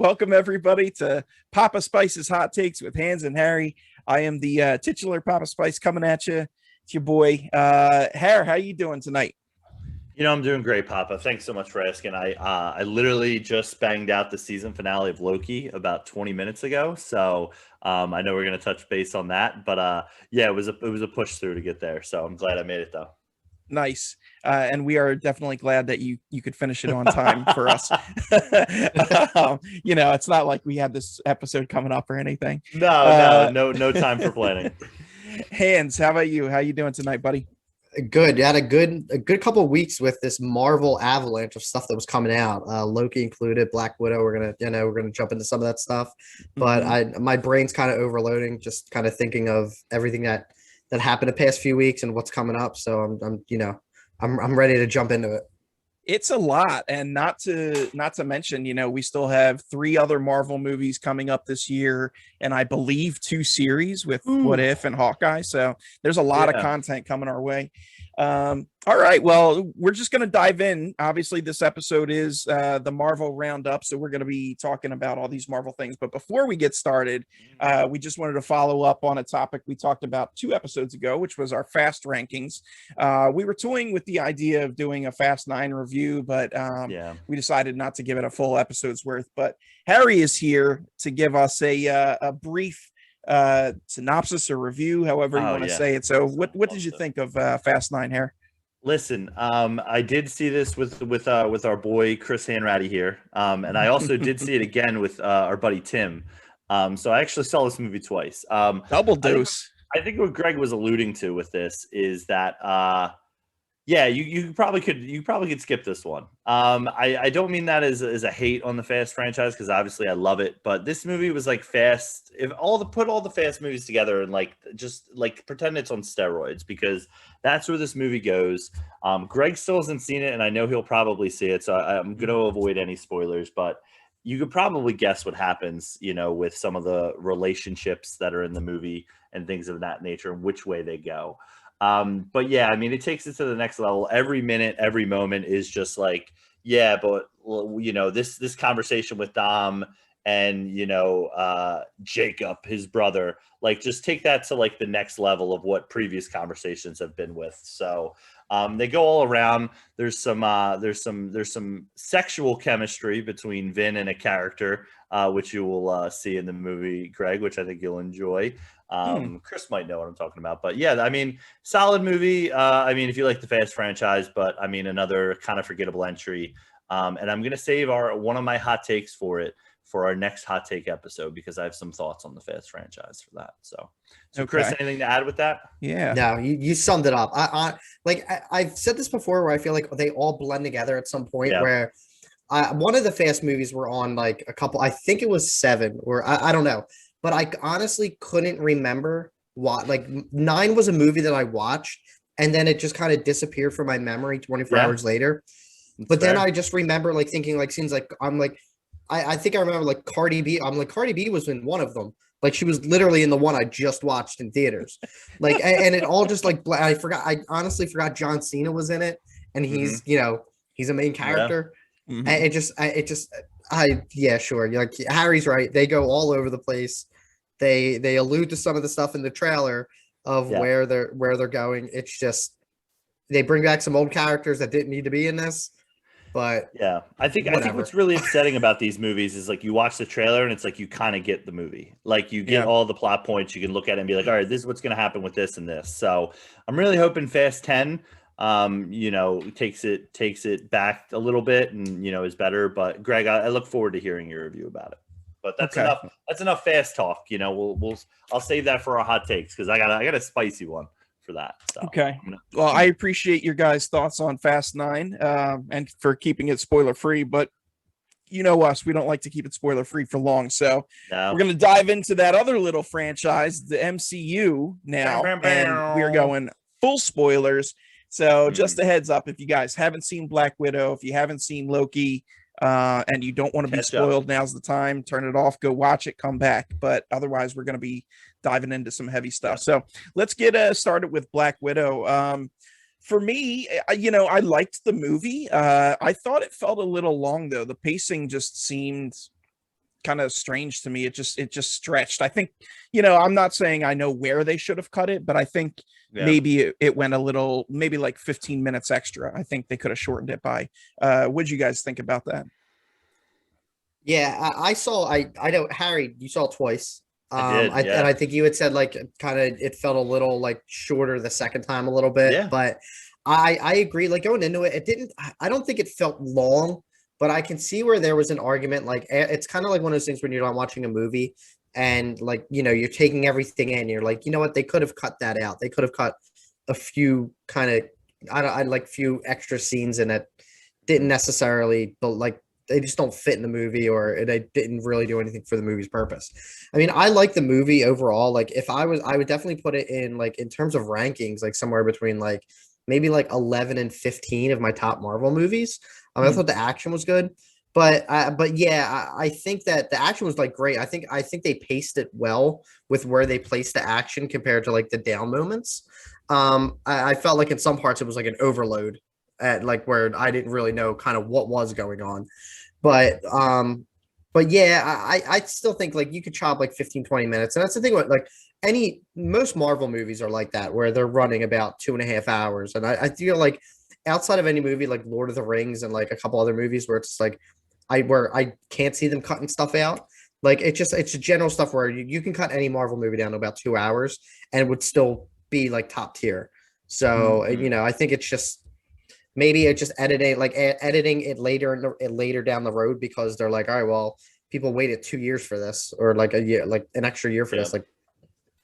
Welcome everybody to Papa Spice's Hot Takes with Hans and Harry. I am the titular Papa Spice coming at you. It's your boy, Harry. How you doing tonight? I'm doing great, Papa. Thanks so much for asking. I literally just banged out the season finale of Loki about 20 minutes ago, so I know we're gonna touch base on that. But yeah, it was a push through to get there. So I'm glad I made it though. Nice. And we are definitely glad that you could finish it on time for us. It's not like we had this episode coming up or anything. No time for planning. Hans, how about you? How you doing tonight, buddy? Good. You had a good couple of weeks with this Marvel avalanche of stuff that was coming out. Loki included, Black Widow. We're gonna jump into some of that stuff, but my brain's kind of overloading, just kind of thinking of everything that happened the past few weeks and what's coming up. So I'm ready to jump into it. It's a lot, and not to mention, we still have 3 other Marvel movies coming up this year, and I believe 2 series with What If and Hawkeye. So there's a lot of content coming our way. All right, well, we're just going to dive in. Obviously, this episode is the Marvel Roundup, so we're going to be talking about all these Marvel things. But before we get started, we just wanted to follow up on a topic we talked about 2 episodes ago, which was our Fast rankings. We were toying with the idea of doing a Fast 9 review, but we decided not to give it a full episode's worth. But Harry is here to give us a brief synopsis or review, however you want to say it. So what did you think of Fast 9, Harry? Listen, I did see this with our boy Chris Hanratty here, and I also did see it again with our buddy Tim. So I actually saw this movie twice. Double dose. I think what Greg was alluding to with this is that you probably could skip this one. I don't mean that as a hate on the Fast franchise, because obviously I love it, but this movie was like Fast. If put all the Fast movies together and just pretend it's on steroids, because that's where this movie goes. Greg still hasn't seen it, and I know he'll probably see it, so I'm going to avoid any spoilers. But you could probably guess what happens, with some of the relationships that are in the movie and things of that nature, and which way they go. But yeah, I mean, it takes it to the next level. Every minute, every moment is just like, yeah, but this conversation with Dom and Jacob, his brother, just take that to the next level of what previous conversations have been with. So they go all around. There's some sexual chemistry between Vin and a character, which you will see in the movie, Greg, which I think you'll enjoy. Chris might know what I'm talking about, but yeah, I mean, solid movie. I mean, if you like the Fast franchise, but I mean, another kind of forgettable entry. And I'm going to save one of my hot takes for our next hot take episode, because I have some thoughts on the Fast franchise for that. So okay. Chris, anything to add with that? Yeah. No, you summed it up. I've said this before, where I feel like they all blend together at some point. Where one of the Fast movies were on a couple. I think it was 7, or I don't know. But I honestly couldn't remember what, 9 was a movie that I watched, and then it just kind of disappeared from my memory 24 hours later. But then I just remember thinking scenes I think I remember Cardi B. I'm Cardi B was in one of them. She was literally in the one I just watched in theaters. And it all just I forgot. I honestly forgot John Cena was in it, and he's he's a main character. Yeah. And sure. Harry's right. They go all over the place. They allude to some of the stuff in the trailer of where they're going. It's just they bring back some old characters that didn't need to be in this. But yeah, I think what's really upsetting about these movies is you watch the trailer and it's you kind of get the movie. You get all the plot points. You can look at it and be like, all right, this is what's going to happen with this and this. So I'm really hoping Fast 10 takes it back a little bit and is better. But Greg, I look forward to hearing your review about it. But that's enough. That's enough Fast talk. I'll save that for our hot takes, because I got a spicy one for that. So okay. Well, I appreciate your guys' thoughts on Fast 9 and for keeping it spoiler free. But you know us, we don't like to keep it spoiler free for long. So we're going to dive into that other little franchise, the MCU now, and we're going full spoilers. So just a heads up, if you guys haven't seen Black Widow, if you haven't seen Loki, and you don't want to be spoiled, now's the time. Turn it off, go watch it, come back. But otherwise, we're going to be diving into some heavy stuff. So let's get started with Black Widow. For me, I liked the movie. I thought it felt a little long, though. The pacing just seemed kind of strange to me. It just stretched. I think, you know, I'm not saying I know where they should have cut it, but I think maybe it went a little, maybe like 15 minutes extra. I think they could have shortened it by. What'd you guys think about that? Yeah, I know Harry, you saw it twice. I did, And I think you had said like kind of it felt a little like shorter the second time a little bit, but I agree. Like going into it, it didn't. I don't think it felt long, but I can see where there was an argument. Like it's kind of like one of those things when you're not watching a movie and like you know you're taking everything in. You're like, you know what, they could have cut that out. They could have cut a few kind of I like few extra scenes in it. Didn't necessarily, but like they just don't fit in the movie or they didn't really do anything for the movie's purpose. I mean, I like the movie overall. Like if I would definitely put it in like in terms of rankings, like somewhere between like maybe like 11 and 15 of my top Marvel movies. I thought the action was good, but yeah, I think that the action was like great. I think they paced it well with where they placed the action compared to like the down moments. I felt like in some parts it was like an overload at like where I didn't really know kind of what was going on. But yeah, I still think like you could chop like 15, 20 minutes. And that's the thing with like most Marvel movies are like that, where they're running about 2.5 hours. And I feel like outside of any movie like Lord of the Rings and like a couple other movies where it's like where I can't see them cutting stuff out. Like it's general stuff where you can cut any Marvel movie down to about 2 hours and it would still be like top tier. So you know, I think it's just maybe it's just editing it later down the road because they're like, all right, well, people waited 2 years for this or like a year, like an extra year for this. Like,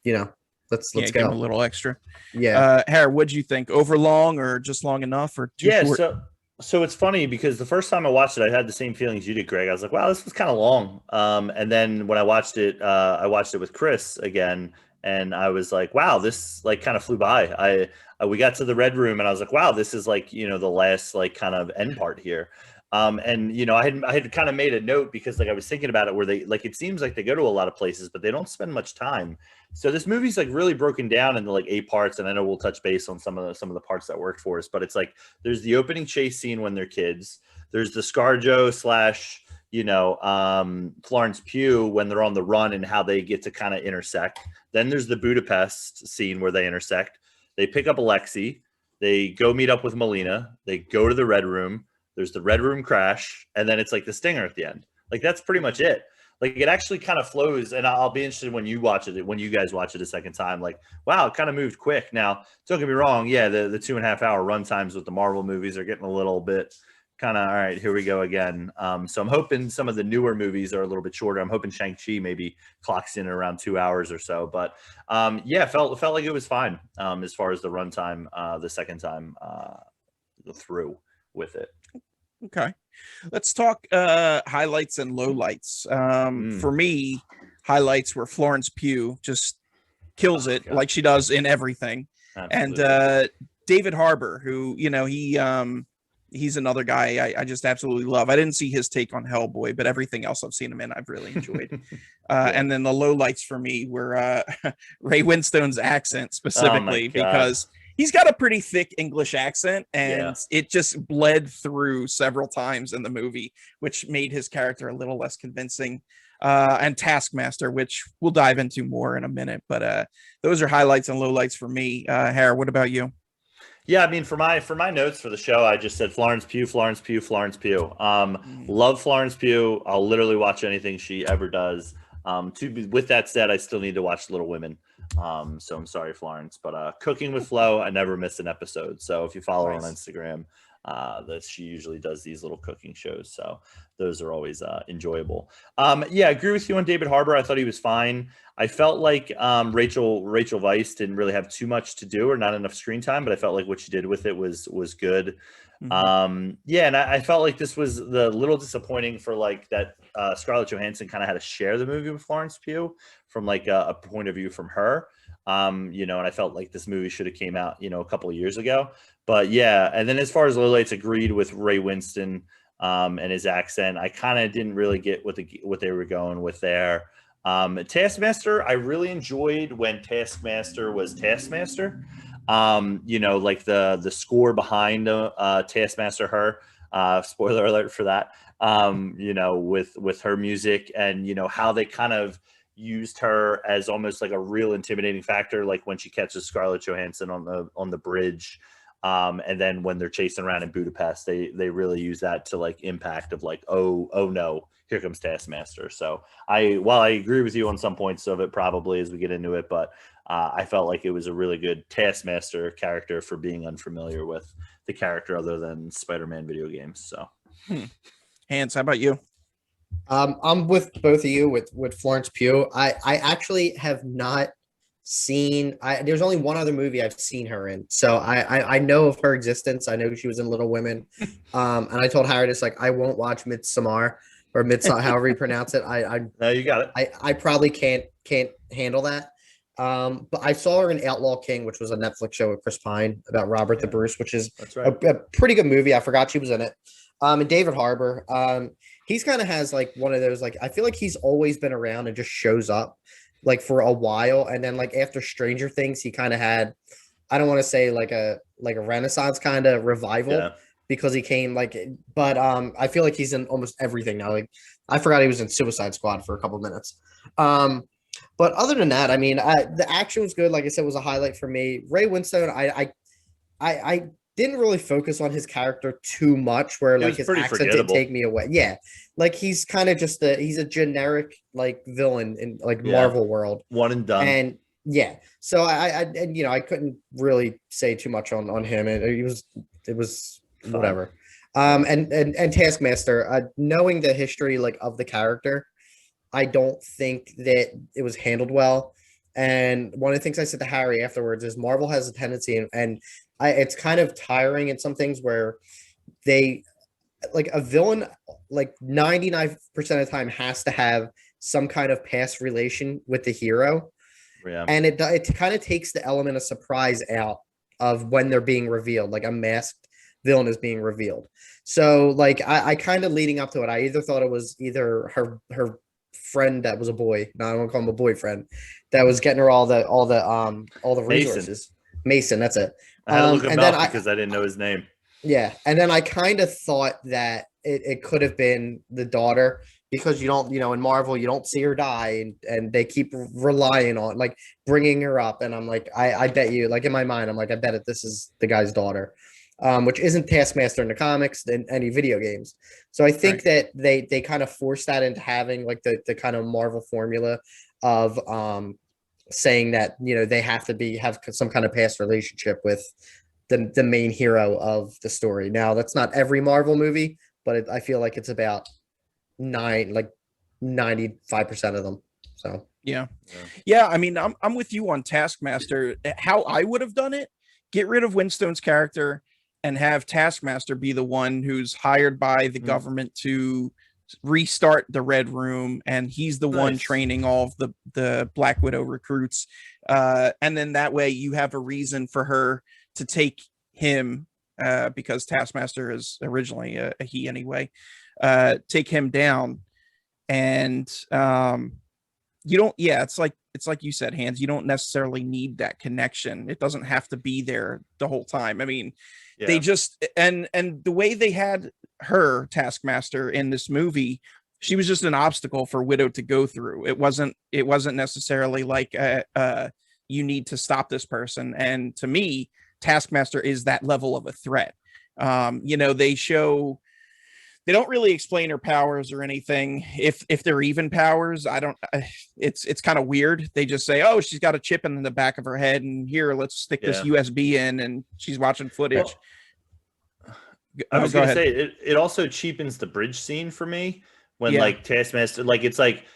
you know, let's give go them a little extra. Yeah. Harry, what'd you think? Over long or just long enough or too short? So it's funny because the first time I watched it, I had the same feelings you did, Greg. I was like, wow, this was kind of long. And then when I watched it with Chris again, and I was like, wow, this like kind of flew by. We got to the red room and I was like, wow, this is like, you know, the last like kind of end part here. And you know, I had kind of made a note because like I was thinking about it where they like it seems like they go to a lot of places, but they don't spend much time. So this movie's like really broken down into like 8 parts, and I know we'll touch base on some of the parts that worked for us, but it's like there's the opening chase scene when they're kids, there's the ScarJo / you know, Florence Pugh when they're on the run and how they get to kind of intersect. Then there's the Budapest scene where they intersect. They pick up Alexei, they go meet up with Melina, they go to the red room. There's the red room crash, and then it's like the stinger at the end. Like that's pretty much it. Like it actually kind of flows, and I'll be interested when you guys watch it a second time. Like, wow, it kind of moved quick. Now, don't get me wrong, yeah, the 2.5 hour run times with the Marvel movies are getting a little bit kind of all right. Here we go again. So I'm hoping some of the newer movies are a little bit shorter. I'm hoping Shang-Chi maybe clocks in around 2 hours or so. But yeah, felt like it was fine as far as the runtime the second time through with it. Okay, let's talk highlights and lowlights. For me, highlights were Florence Pugh just kills it like she does in everything. Absolutely. And David Harbour, who, you know, he's another guy I just absolutely love. I didn't see his take on Hellboy, but everything else I've seen him in, I've really enjoyed. And then the lowlights for me were Ray Winstone's accent specifically, because he's got a pretty thick English accent, and it just bled through several times in the movie, which made his character a little less convincing. And Taskmaster, which we'll dive into more in a minute, but those are highlights and lowlights for me. Harry, what about you? Yeah, I mean, for my notes for the show, I just said Florence Pugh, Florence Pugh, Florence Pugh. Love Florence Pugh. I'll literally watch anything she ever does. With that said, I still need to watch Little Women. So I'm sorry, Florence, but Cooking with Flo, I never miss an episode. So if you follow her on Instagram, that she usually does these little cooking shows. So those are always enjoyable. Yeah, I agree with you on David Harbour. I thought he was fine. I felt like Rachel Weisz didn't really have too much to do or not enough screen time, but I felt like what she did with it was good. Yeah, and I felt like this was the little disappointing for like that Scarlett Johansson kind of had to share the movie with Florence Pugh from like a point of view from her. You know, and I felt like this movie should have came out, you know, a couple of years ago. But yeah, and then as far as lowlights, agreed with Ray Winston and his accent. I kind of didn't really get what they were going with there. Taskmaster, I really enjoyed when Taskmaster was Taskmaster. You know, like the score behind Taskmaster, her spoiler alert for that. you know, with her music, and you know how they kind of used her as almost like a real intimidating factor, like when she catches Scarlett Johansson on the bridge. And then when they're chasing around in Budapest, they really use that to like impact of like, oh no, here comes Taskmaster. So while I agree with you on some points of it, probably as we get into it, but I felt like it was a really good Taskmaster character for being unfamiliar with the character other than Spider-Man video games. So, Hans, how about you? I'm with both of you with Florence Pugh. I actually have not seen. There's only one other movie I've seen her in, so I know of her existence. I know she was in Little Women, and I told Harry this, like, I won't watch Midsommar or Midsommar, however you pronounce it. No, you got it. I probably can't handle that. But I saw her in Outlaw King, which was a Netflix show with Chris Pine about Robert the Bruce, which is That's right. a pretty good movie. I forgot she was in it. And David Harbour. He's kind of has like one of those, like, I feel like he's always been around and just shows up like for a while, and then like after Stranger Things, he kind of had, I don't want to say like a Renaissance kind of revival, because he came like, but I feel like he's in almost everything now. Like, I forgot he was in Suicide Squad for a couple minutes. But other than that, I mean, the action was good. Like I said, was a highlight for me. Ray Winstone, I didn't really focus on his character too much, where like his accent didn't take me away. Yeah, like he's kind of just he's a generic like villain in like Marvel world, one and done. And yeah, so and you know, I couldn't really say too much on him. It was fun. Whatever. And Taskmaster, knowing the history like of the character, I don't think that it was handled well. And one of the things I said to Harry afterwards is Marvel has a tendency, and it's kind of tiring in some things, where they like a villain like 99% of the time has to have some kind of past relation with the hero. Yeah. And it kind of takes the element of surprise out of when they're being revealed, like a masked villain is being revealed. So like I kind of leading up to it, I either thought it was either her friend that was a boy, no, I don't call him a boyfriend, that was getting her all the resources. Mason, that's it. I had to look him up because I didn't know his name. Yeah, and then I kind of thought that it could have been the daughter, because you don't, you know, in Marvel you don't see her die, and they keep relying on like bringing her up, and I'm like, I bet you, like in my mind, I'm like, I bet this is the guy's daughter, which isn't Taskmaster in the comics than any video games. So I think that they kind of forced that into having like the kind of Marvel formula of saying that, you know, they have to have some kind of past relationship with the main hero of the story. Now that's not every Marvel movie, but I feel like it's about 95% of them. So yeah. I mean, I'm with you on Taskmaster. How I would have done it: get rid of Winstone's character and have Taskmaster be the one who's hired by the government to restart the Red Room, and he's the one training all of the Black Widow recruits, and then that way you have a reason for her to take him, because Taskmaster is originally a he anyway, take him down. And you don't, it's like you said, Hans, you don't necessarily need that connection. It doesn't have to be there the whole time. I mean, they just, and the way they had her, Taskmaster, in this movie, she was just an obstacle for Widow to go through. It wasn't necessarily like you need to stop this person. And to me, Taskmaster is that level of a threat. You know, they don't really explain her powers or anything. If they're even powers, it's kind of weird. They just say, oh, she's got a chip in the back of her head, and here, let's stick this USB in, and she's watching footage. Well, I was going to say, it also cheapens the bridge scene for me when like Taskmaster, like, it's like,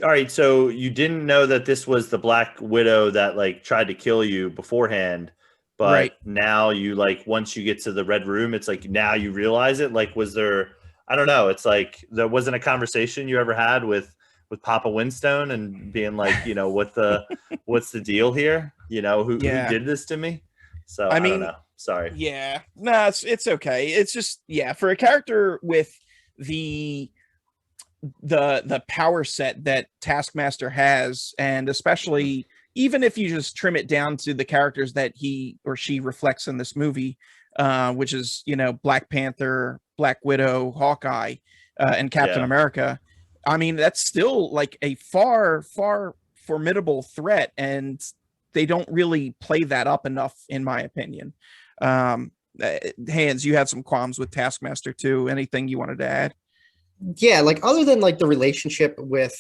all right, so you didn't know that this was the Black Widow that like tried to kill you beforehand, but now you, like, once you get to the Red Room, it's like now you realize it. Like, was there, I don't know, it's like there wasn't a conversation you ever had with Papa Winstone and being like, you know, what's the deal here? You know, who did this to me? So I mean, don't know. Sorry. Yeah, no, it's okay. It's just, for a character with the power set that Taskmaster has, and especially even if you just trim it down to the characters that he or she reflects in this movie, which is, you know, Black Panther, Black Widow, Hawkeye, and Captain America. I mean, that's still like a far formidable threat, and they don't really play that up enough, in my opinion. Hans, you had some qualms with Taskmaster too. Anything you wanted to add? Yeah, like other than like the relationship with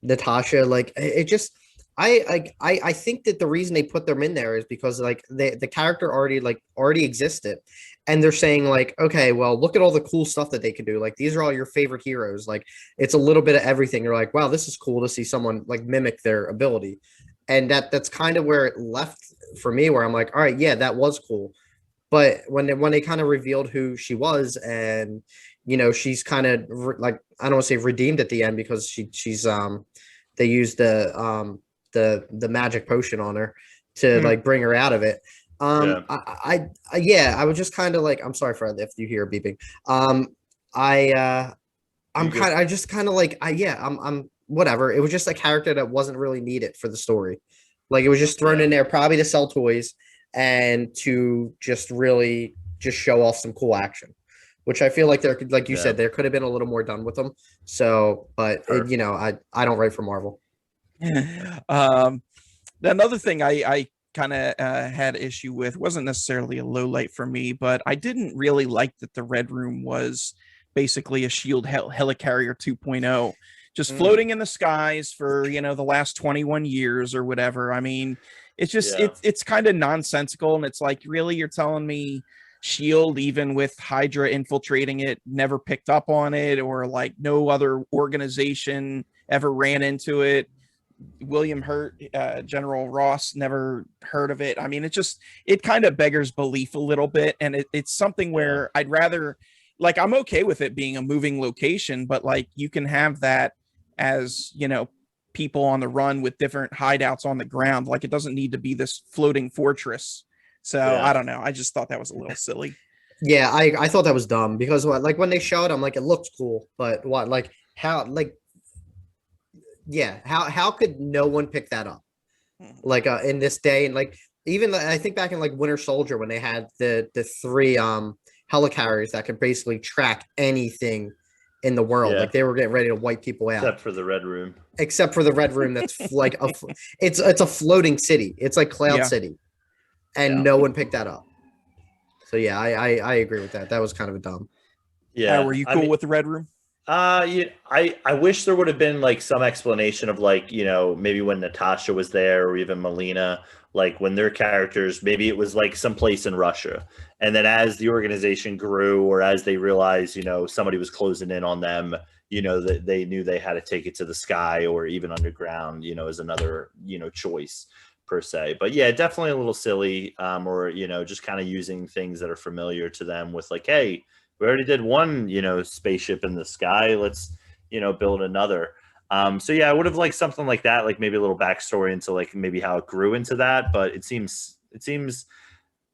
Natasha, like it just I think that the reason they put them in there is because like the character already existed, and they're saying like, okay, well, look at all the cool stuff that they can do. Like these are all your favorite heroes. Like it's a little bit of everything. You're like, wow, this is cool to see someone like mimic their ability, and that's kind of where it left for me, where I'm like, all right, yeah, that was cool. But when they kind of revealed who she was, and she's kind of like, I don't want to say redeemed at the end, because she's they used the magic potion on her to like bring her out of it. I was just kind of like, I'm sorry for if you hear beeping. I just kind of like, I'm whatever. It was just a character that wasn't really needed for the story. Like it was just thrown in there probably to sell toys and to just really just show off some cool action, which I feel like there could, like you said, there could have been a little more done with them. So, but I don't write for Marvel. Another thing I kind of had issue with, wasn't necessarily a low light for me, but I didn't really like that the Red Room was basically a Shield helicarrier 2.0, just floating in the skies for the last 21 years or whatever. I mean, it's just it's kind of nonsensical, and it's like, really, you're telling me Shield, even with Hydra infiltrating it, never picked up on it, or like no other organization ever ran into it? William Hurt, General Ross, never heard of it. I mean, it kind of beggars belief a little bit, and it's something where I'd rather, like, I'm okay with it being a moving location, but like you can have that as people on the run with different hideouts on the ground. Like it doesn't need to be this floating fortress. So I don't know. I just thought that was a little silly. Yeah, I thought that was dumb, because like when they showed, I'm like, it looks cool, but what, like how, like, yeah, how could no one pick that up? Like in this day, and like even I think back in like Winter Soldier, when they had the three helicarriers that could basically track anything in the world. Like they were getting ready to wipe people out. Except for the Red Room. Except for the Red Room, that's like it's a floating city. It's like Cloud City, and no one picked that up. So yeah, I agree with that. That was kind of a dumb. Yeah, were you cool with the Red Room? Yeah, I wish there would have been like some explanation of like, maybe when Natasha was there, or even Melina, like when their characters, maybe it was like someplace in Russia. And then as the organization grew, or as they realized, somebody was closing in on them, that they knew they had to take it to the sky or even underground, as another, choice per se. But yeah, definitely a little silly, or, just kind of using things that are familiar to them with like, hey, we already did one, spaceship in the sky. Let's, build another. So yeah, I would have liked something like that, like maybe a little backstory into like maybe how it grew into that. But it seems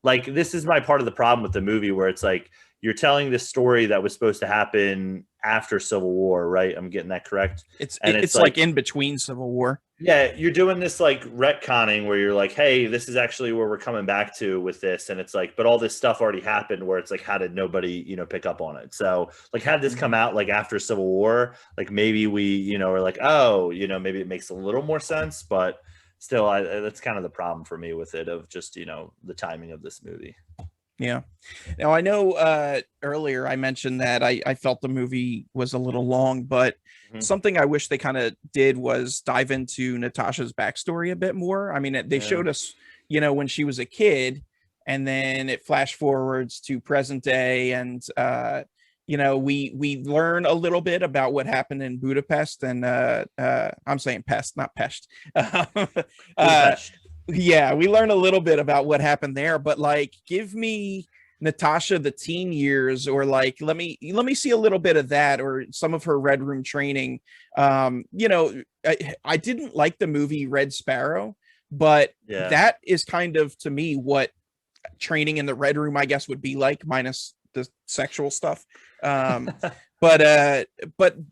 like this is my part of the problem with the movie, where it's like you're telling this story that was supposed to happen after Civil War, right? I'm getting that correct. It's like in between Civil War. Yeah, you're doing this like retconning where you're like, hey, this is actually where we're coming back to with this. And it's like, but all this stuff already happened, where it's like, how did nobody, pick up on it? So like, had this come out like after Civil War, like maybe we, are like, oh, maybe it makes a little more sense, but still, that's kind of the problem for me with it, of just, the timing of this movie. Yeah. Now I know earlier I mentioned that I felt the movie was a little long, but something I wish they kind of did was dive into Natasha's backstory a bit more. I mean, they showed us, when she was a kid, and then it flash forwards to present day, and we learn a little bit about what happened in Budapest, and I'm saying Pest, not Pest. Yeah, we learn a little bit about what happened there, but like, give me Natasha the teen years, or like let me see a little bit of that, or some of her Red Room training. I didn't like the movie Red Sparrow, but that is kind of, to me, what training in the Red Room, I guess, would be like, minus the sexual stuff. But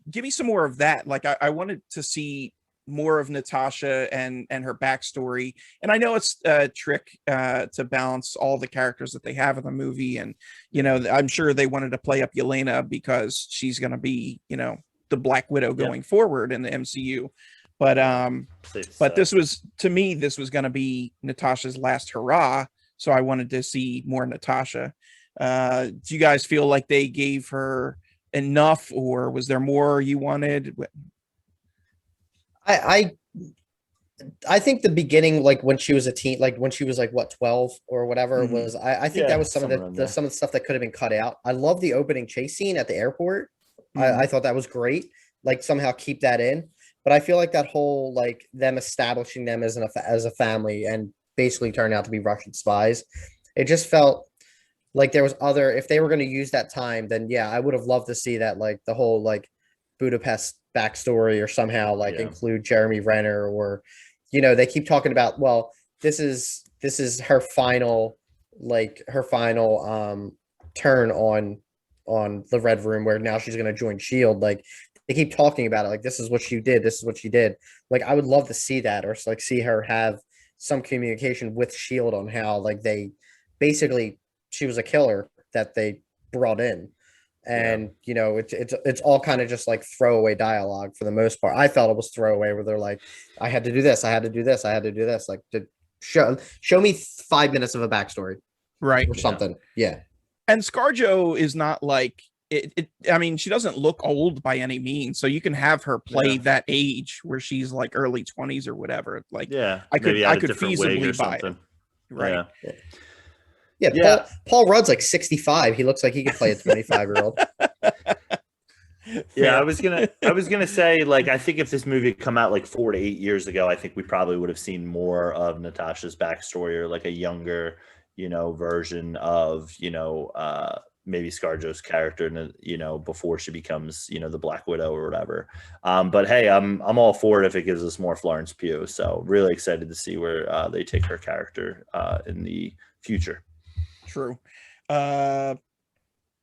give me some more of that. Like I wanted to see more of Natasha and her backstory. And I know it's a trick to balance all the characters that they have in the movie. And, you know, I'm sure they wanted to play up Yelena because she's going to be, you know, the Black Widow going forward in the MCU. But this was, to me, this was going to be Natasha's last hurrah. So I wanted to see more Natasha. Do you guys feel like they gave her enough, or was there more you wanted? I think the beginning, like when she was a teen, like when she was like what 12 or whatever, was I think that was some of the stuff that could have been cut out. I love the opening chase scene at the airport. I thought that was great. Like somehow keep that in. But I feel like that whole like them establishing them as a family and basically turned out to be Russian spies, it just felt like there was other, if they were going to use that time, then yeah, I would have loved to see that, like the whole like Budapest backstory, or somehow like include Jeremy Renner, or, you know, they keep talking about, well, this is her final turn on the Red Room, where now she's going to join Shield. Like they keep talking about it, like this is what she did, this is what she did. Like I would love to see that, or like see her have some communication with Shield on how like they basically, she was a killer that they brought in. And you know, it's all kind of just like throwaway dialogue for the most part. I felt it was throwaway, where they're like, I had to do this, I had to do this, I had to do this. Like to show me 5 minutes of a backstory, right, or something. Yeah. And ScarJo is not like it. I mean, she doesn't look old by any means, so you can have her play that age where she's like early 20s or whatever. Like, I could feasibly buy it. Right. Yeah. Paul Rudd's like 65. He looks like he could play a 25-year-old. Yeah, I was gonna say, like, I think if this movie had come out like 4 to 8 years ago, I think we probably would have seen more of Natasha's backstory, or like a younger, you know, version of, you know, maybe ScarJo's character, you know, before she becomes, you know, the Black Widow or whatever. But hey, I'm all for it if it gives us more Florence Pugh. So really excited to see where they take her character in the future. True.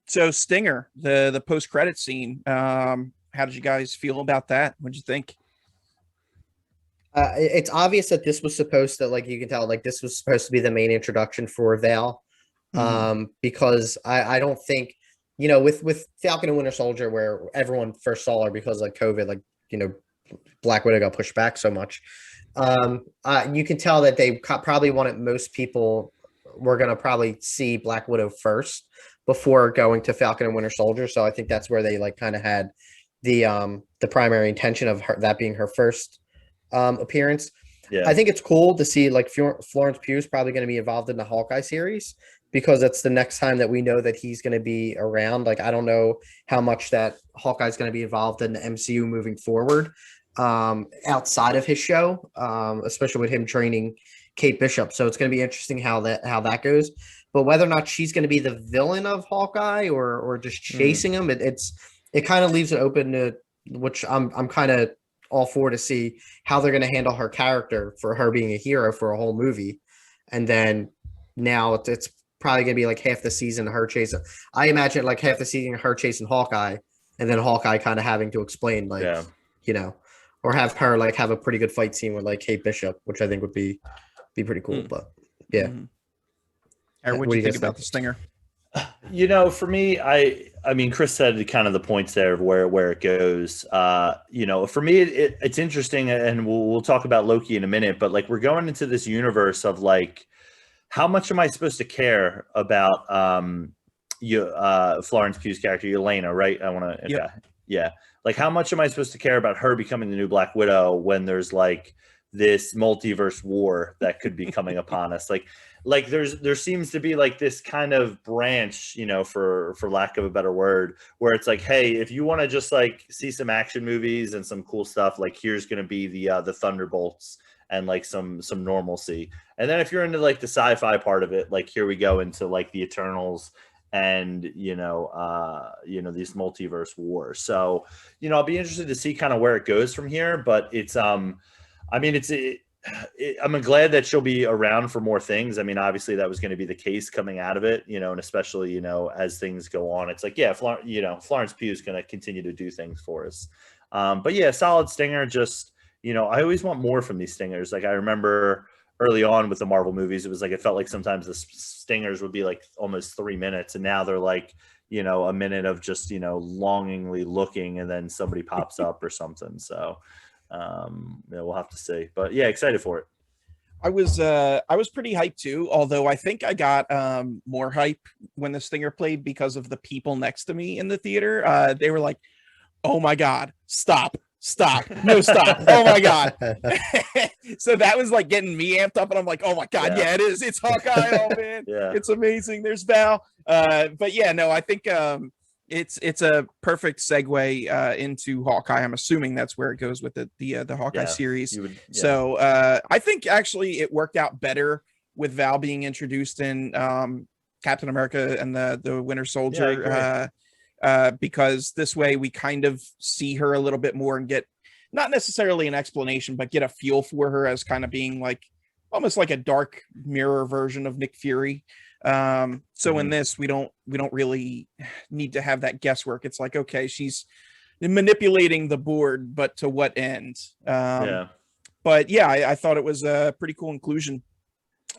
So Stinger, the post-credit scene, how did you guys feel about that? What'd you think? It's obvious that this was supposed to, like, you can tell, like, this was supposed to be the main introduction for Val. Because I don't think, you know, with Falcon and Winter Soldier, where everyone first saw her because like COVID, like, you know, Black Widow got pushed back so much. You can tell that they probably wanted, most people were going to probably see Black Widow first before going to Falcon and Winter Soldier. So I think that's where they like kind of had the primary intention of her, that being her first appearance. I think it's cool to see like Florence Pugh is probably going to be involved in the Hawkeye series, because that's the next time that we know that he's going to be around. Like, I don't know how much that Hawkeye is going to be involved in the MCU moving forward, outside of his show, especially with him training Kate Bishop. So it's going to be interesting how that goes. But whether or not she's going to be the villain of Hawkeye or just chasing him, it kind of leaves it open to, which I'm kind of all for, to see how they're going to handle her character for her being a hero for a whole movie. And then now it's probably going to be like half the season of her chasing. I imagine like half the season of her chasing Hawkeye, and then Hawkeye kind of having to explain, like, you know, or have her like have a pretty good fight scene with like Kate Bishop, which I think would be pretty cool. But yeah. What do you think about the Stinger? You know, for me, I mean, Chris said kind of the points there of where it goes. You know, for me, it's interesting, and we'll talk about Loki in a minute. But like, we're going into this universe of like, how much am I supposed to care about Florence Pugh's character, Yelena, right? I want to, yeah. Like, how much am I supposed to care about her becoming the new Black Widow when there's like this multiverse war that could be coming upon us? Like there seems to be like this kind of branch, you know, for lack of a better word, where it's like, hey, if you want to just like see some action movies and some cool stuff, like here's going to be the Thunderbolts and like some normalcy. And then if you're into like the sci-fi part of it, like here we go into like the Eternals and you know these multiverse wars. So, you know, I'll be interested to see kind of where it goes from here. But it's I mean, I'm glad that she'll be around for more things. I mean, obviously that was going to be the case coming out of it, you know, and especially, you know, as things go on, it's like, yeah, Florence Pugh is going to continue to do things for us. But yeah, solid Stinger. Just, I always want more from these stingers. Like I remember early on with the Marvel movies, it was like it felt like sometimes the stingers would be like almost 3 minutes, and now they're like a minute of just longingly looking, and then somebody pops up or something. So we'll have to see. But yeah, excited for it. I was pretty hyped too, although I think I got more hype when the stinger played because of the people next to me in the theater. They were like, "Oh my god, stop, no, stop, oh my god." So that was like getting me amped up, and I'm like, "Oh my god, yeah, it is, it's Hawkeye, oh man, it's amazing, there's Val." But yeah, no, I think it's a perfect segue into Hawkeye. I'm assuming that's where it goes with the Hawkeye series. So I think actually it worked out better with Val being introduced in Captain America and the Winter Soldier, because this way we kind of see her a little bit more and get not necessarily an explanation, but get a feel for her as kind of being like almost like a dark mirror version of Nick Fury. So in this, we don't really need to have that guesswork. It's like, okay, she's manipulating the board, but to what end? But yeah, I thought it was a pretty cool inclusion.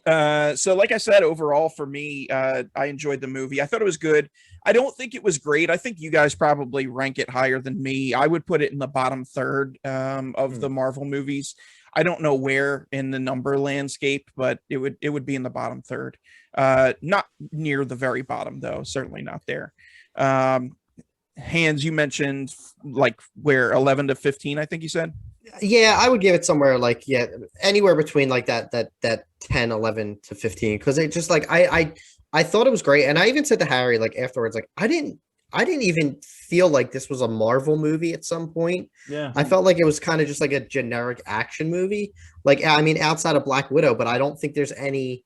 So like I said, overall for me, I enjoyed the movie. I thought it was good. I don't think it was great. I think you guys probably rank it higher than me. I would put it in the bottom third of the Marvel movies. I don't know where in the number landscape, but it would be in the bottom third. Not near the very bottom though, certainly not there. Hans, you mentioned like where 11 to 15, I think you said. Yeah, I would give it somewhere like anywhere between like that 10, 11 to 15, because it just like I thought it was great, and I even said to Harry like afterwards, like I didn't even feel like this was a Marvel movie at some point. Yeah, I felt like it was kind of just like a generic action movie. Like I mean, outside of Black Widow, but I don't think there's any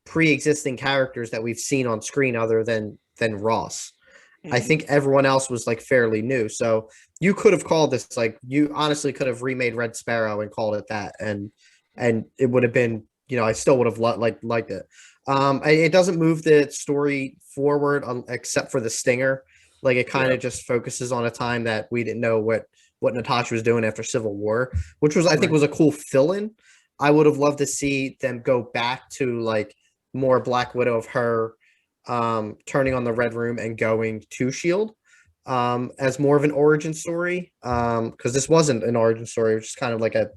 pre-existing characters that we've seen on screen other than Ross. I think everyone else was like fairly new. So you could have called this like you honestly could have remade Red Sparrow and called it that, and it would have been I still would have liked it. It doesn't move the story forward except for the stinger. Like it kind of just focuses on a time that we didn't know what Natasha was doing after Civil War, which was I think was a cool fill-in. I would have loved to see them go back to like more Black Widow of her turning on the Red Room and going to S.H.I.E.L.D. As more of an origin story, because this wasn't an origin story, it was just kind of like a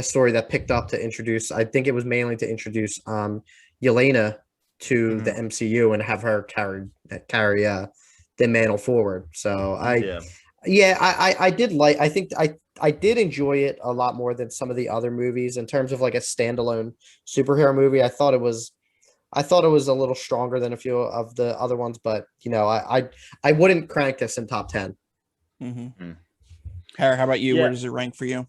story that picked up to introduce, I think it was mainly to introduce Yelena to the MCU and have her carry the mantle forward. So I did like, I think I did enjoy it a lot more than some of the other movies in terms of like a standalone superhero movie. I thought it was a little stronger than a few of the other ones, but I wouldn't crank this in top 10. Harry, how about you? Where does it rank for you?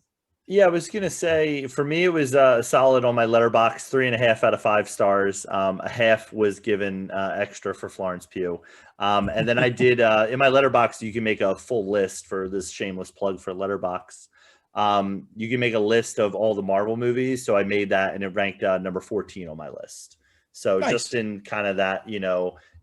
Yeah, I was gonna say for me it was solid on my letterbox, 3.5 out of 5 stars. A half was given extra for Florence Pugh, and then I did in my letterbox. You can make a full list for this shameless plug for letterbox. You can make a list of all the Marvel movies, so I made that, and it ranked number 14 on my list. So just in kind of that,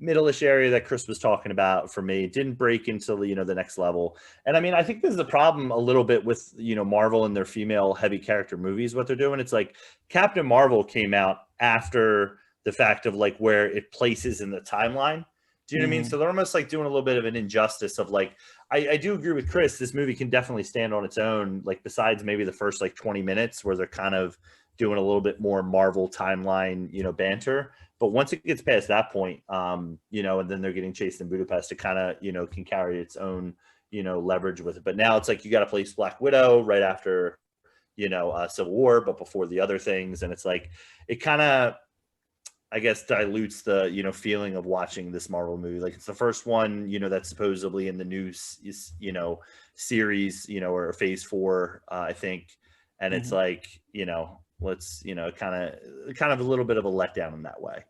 middle-ish area that Chris was talking about for me, it didn't break into, the next level. And I mean, I think this is the problem a little bit with, Marvel and their female heavy character movies, what they're doing. It's like Captain Marvel came out after the fact of like where it places in the timeline. Do you know what I mean? So they're almost like doing a little bit of an injustice of like, I do agree with Chris. This movie can definitely stand on its own, like besides maybe the first like 20 minutes where they're kind of doing a little bit more Marvel timeline, banter. But once it gets past that point, and then they're getting chased in Budapest, it kind of, can carry its own, leverage with it. But now it's like you got to place Black Widow right after, Civil War, but before the other things. And it's like, it kind of, I guess, dilutes the, feeling of watching this Marvel movie. Like it's the first one, that's supposedly in the new, series, or phase 4, I think. And it's like, let's kind of a little bit of a letdown in that way,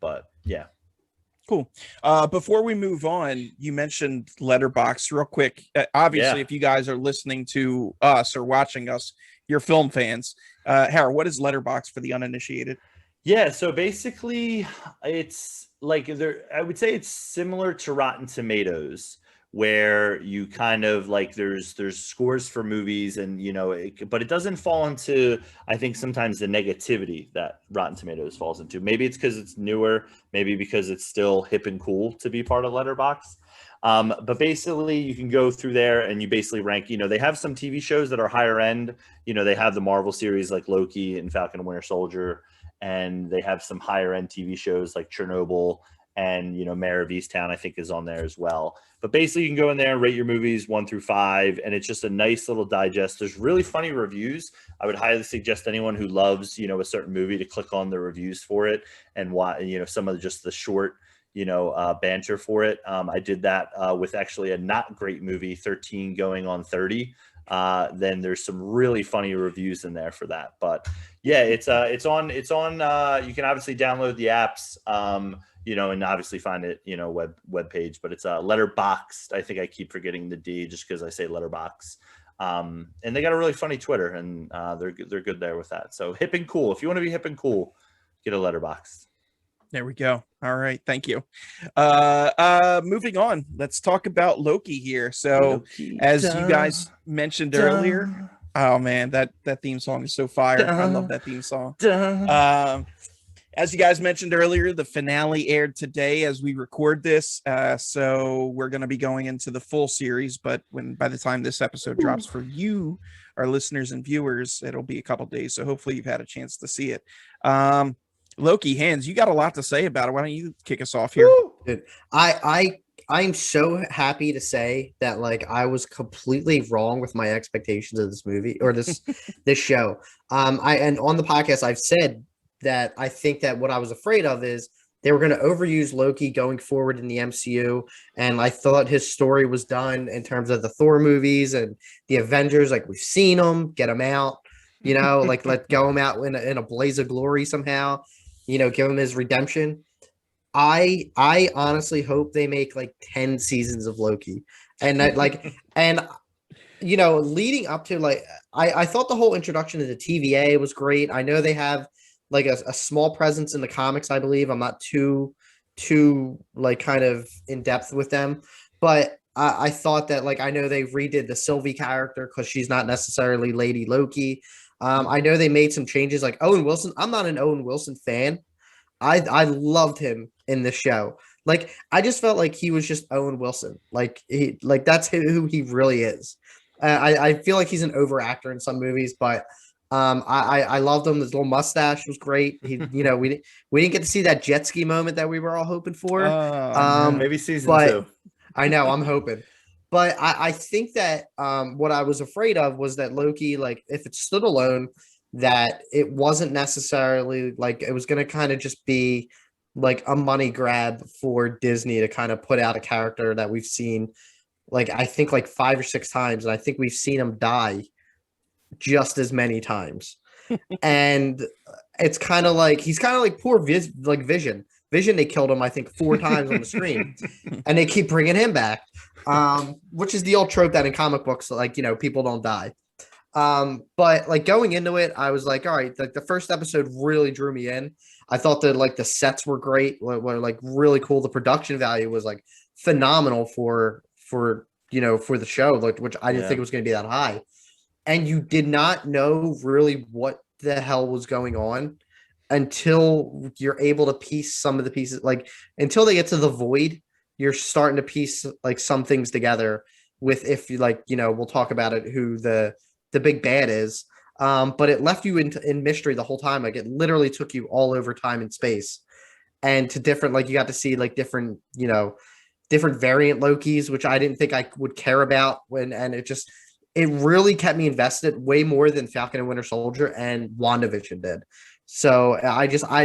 but yeah, cool. Before we move on, you mentioned letterbox real quick. Obviously if you guys are listening to us or watching us, you're film fans. Harry, what is letterbox for the uninitiated? So basically it's like I would say it's similar to Rotten Tomatoes, where you kind of like there's scores for movies, and but it doesn't fall into, I think, sometimes the negativity that Rotten Tomatoes falls into. Maybe it's because it's newer, maybe because it's still hip and cool to be part of Letterboxd. But basically you can go through there and you basically rank, they have some TV shows that are higher end. They have the Marvel series like Loki and Falcon and Winter Soldier, and they have some higher end TV shows like Chernobyl, and Mayor of Easttown, I think, is on there as well. But basically you can go in there and rate your movies 1 through 5, and it's just a nice little digest. There's really funny reviews. I would highly suggest anyone who loves a certain movie to click on the reviews for it and why some of just the short banter for it. I did that with actually a not great movie, 13 going on 30. Then there's some really funny reviews in there for that. But yeah, it's on you can obviously download the apps, and obviously find it, web page, but it's Letterboxd. I think I keep forgetting the D just because I say Letterboxd. And they got a really funny Twitter, and they're good there with that. So hip and cool. If you want to be hip and cool, get a Letterboxd. There we go. All right. Thank you. Moving on. Let's talk about Loki here. So as you guys mentioned earlier, oh man, that theme song is so fire. I love that theme song. As you guys mentioned earlier, the finale aired today as we record this. So we're going to be going into the full series, but by the time this episode drops for you, our listeners and viewers, it'll be a couple days. So hopefully you've had a chance to see it. Loki, Hans, you got a lot to say about it. Why don't you kick us off here? Dude, I'm so happy to say that I was completely wrong with my expectations of this movie or this show. And on the podcast I've said that I think that what I was afraid of is they were going to overuse Loki going forward in the MCU, and I thought his story was done in terms of the Thor movies and the Avengers. We've seen them, get them out, let go him out in a blaze of glory somehow. Give him his redemption. I honestly hope they make 10 seasons of Loki. And leading up to I thought the whole introduction to the TVA was great. I know they have a small presence in the comics, I believe. I'm not too kind of in depth with them, but I thought that I know they redid the Sylvie character because she's not necessarily Lady Loki. I know they made some changes like Owen Wilson. I'm not an Owen Wilson fan. I loved him in the show. I just felt like he was just Owen Wilson. That's who he really is. I feel like he's an over actor in some movies, but I loved him. His little mustache was great. He, we didn't get to see that jet ski moment that we were all hoping for. Maybe season 2. I know, I'm hoping. But I think that what I was afraid of was that Loki, if it stood alone, that it wasn't necessarily it was going to kind of just be a money grab for Disney to kind of put out a character that we've seen, I think 5 or 6 times. And I think we've seen him die just as many times. And it's kind of he's kind of poor Vision. Vision, they killed him, I think, 4 times on the screen. And they keep bringing him back. Which is the old trope that in comic books, people don't die. But going into it, I was all right, the first episode really drew me in. I thought that the sets were great, were really cool. The production value was phenomenal for the show, which I didn't think it was going to be that high. And you did not know really what the hell was going on until you're able to piece some of the pieces, until they get to the void. You're starting to piece some things together with, if you we'll talk about it, who the big bad is. But it left you in mystery the whole time. It literally took you all over time and space, and to different, you got to see different, different variant Lokis, which I didn't think I would care about and it really kept me invested way more than Falcon and Winter Soldier and WandaVision did. So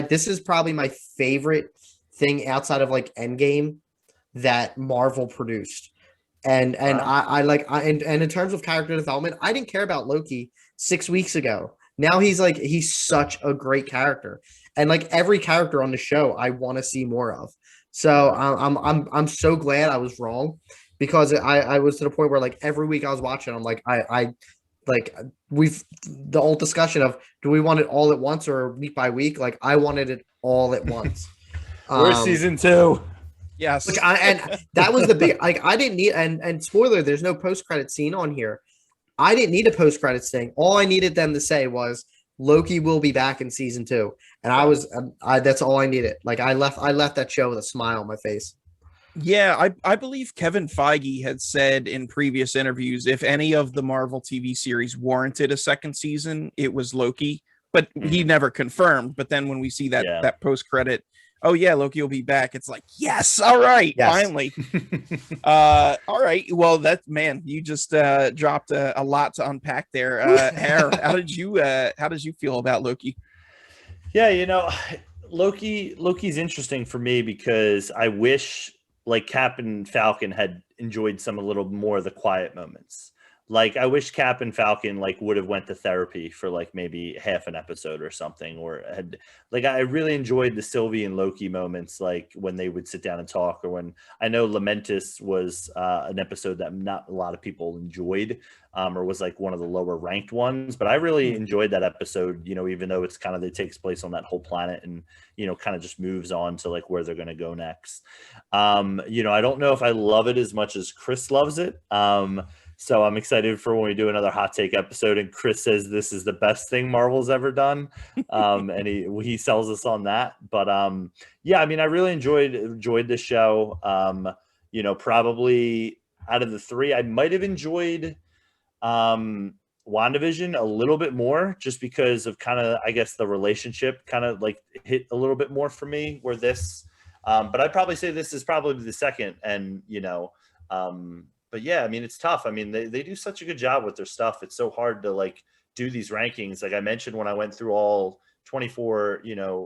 this is probably my favorite thing outside of Endgame that Marvel produced. And wow. And in terms of character development, I didn't care about Loki 6 weeks ago. Now he's such a great character, and every character on the show I want to see more of. So I'm so glad I was wrong, because I was to the point where every week I was watching, I'm we've the old discussion of, do we want it all at once or week by week? I wanted it all at once. Where's season 2? Yes. Which and that was the big, like, I didn't need, and spoiler, there's no post-credit scene on here. I didn't need a post-credit thing. All I needed them to say was Loki will be back in season 2. And that's all I needed. Like, I left that show with a smile on my face. Yeah, I believe Kevin Feige had said in previous interviews, if any of the Marvel TV series warranted a second season, it was Loki, but he never confirmed. But then when we see that post credit, oh yeah, Loki will be back. It's like, yes, all right, finally. All right, well, that, man, you just dropped a lot to unpack there. How did you feel about Loki? Yeah, Loki's interesting for me because I wish like Cap and Falcon had enjoyed some a little more of the quiet moments. Like I wish Cap and Falcon like would have went to therapy for like maybe half an episode or something, or had like I really enjoyed the Sylvie and Loki moments, like when they would sit down and talk, or when I know Lamentus was an episode that not a lot of people enjoyed, or was like one of the lower ranked ones, but I really enjoyed that episode. Even though it's kind of it takes place on that whole planet and kind of just moves on to like where they're going to go next. I don't know if I love it as much as Chris loves it. So I'm excited for when we do another hot take episode and Chris says this is the best thing Marvel's ever done. And he sells us on that. But I really enjoyed this show. Probably out of the three, I might have enjoyed WandaVision a little bit more just because of kind of, I guess, the relationship kind of like hit a little bit more for me where this, but I'd probably say this is probably the second. And, but yeah, it's tough. They do such a good job with their stuff. It's so hard to like do these rankings. Like I mentioned, when I went through all 24,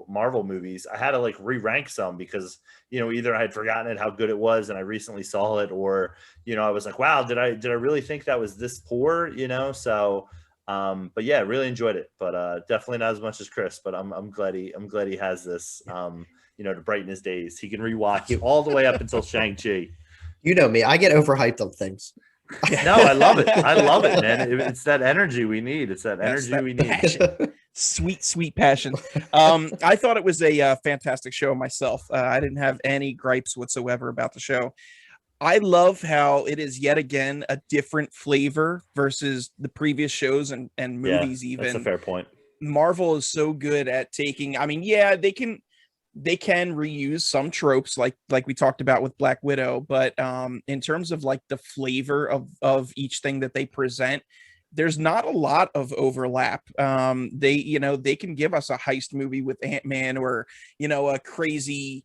Marvel movies, I had to like re-rank some because, either I had forgotten it, how good it was, and I recently saw it, or, I was like, wow, did I really think that was this poor, So, but yeah, really enjoyed it, but definitely not as much as Chris, but I'm glad he has this, to brighten his days. He can rewatch all the way up until Shang-Chi. You know me, I get overhyped on things. No, I love it. I love it, man. It's that energy we need. It's that energy we need. Passion. Sweet passion. I thought it was a fantastic show myself. I didn't have any gripes whatsoever about the show. I love how it is yet again a different flavor versus the previous shows and movies. Even that's a fair point. Marvel is so good at taking. They can reuse some tropes like we talked about with Black Widow, but in terms of like the flavor of each thing that they present, there's not a lot of overlap. They can give us a heist movie with Ant-Man, or a crazy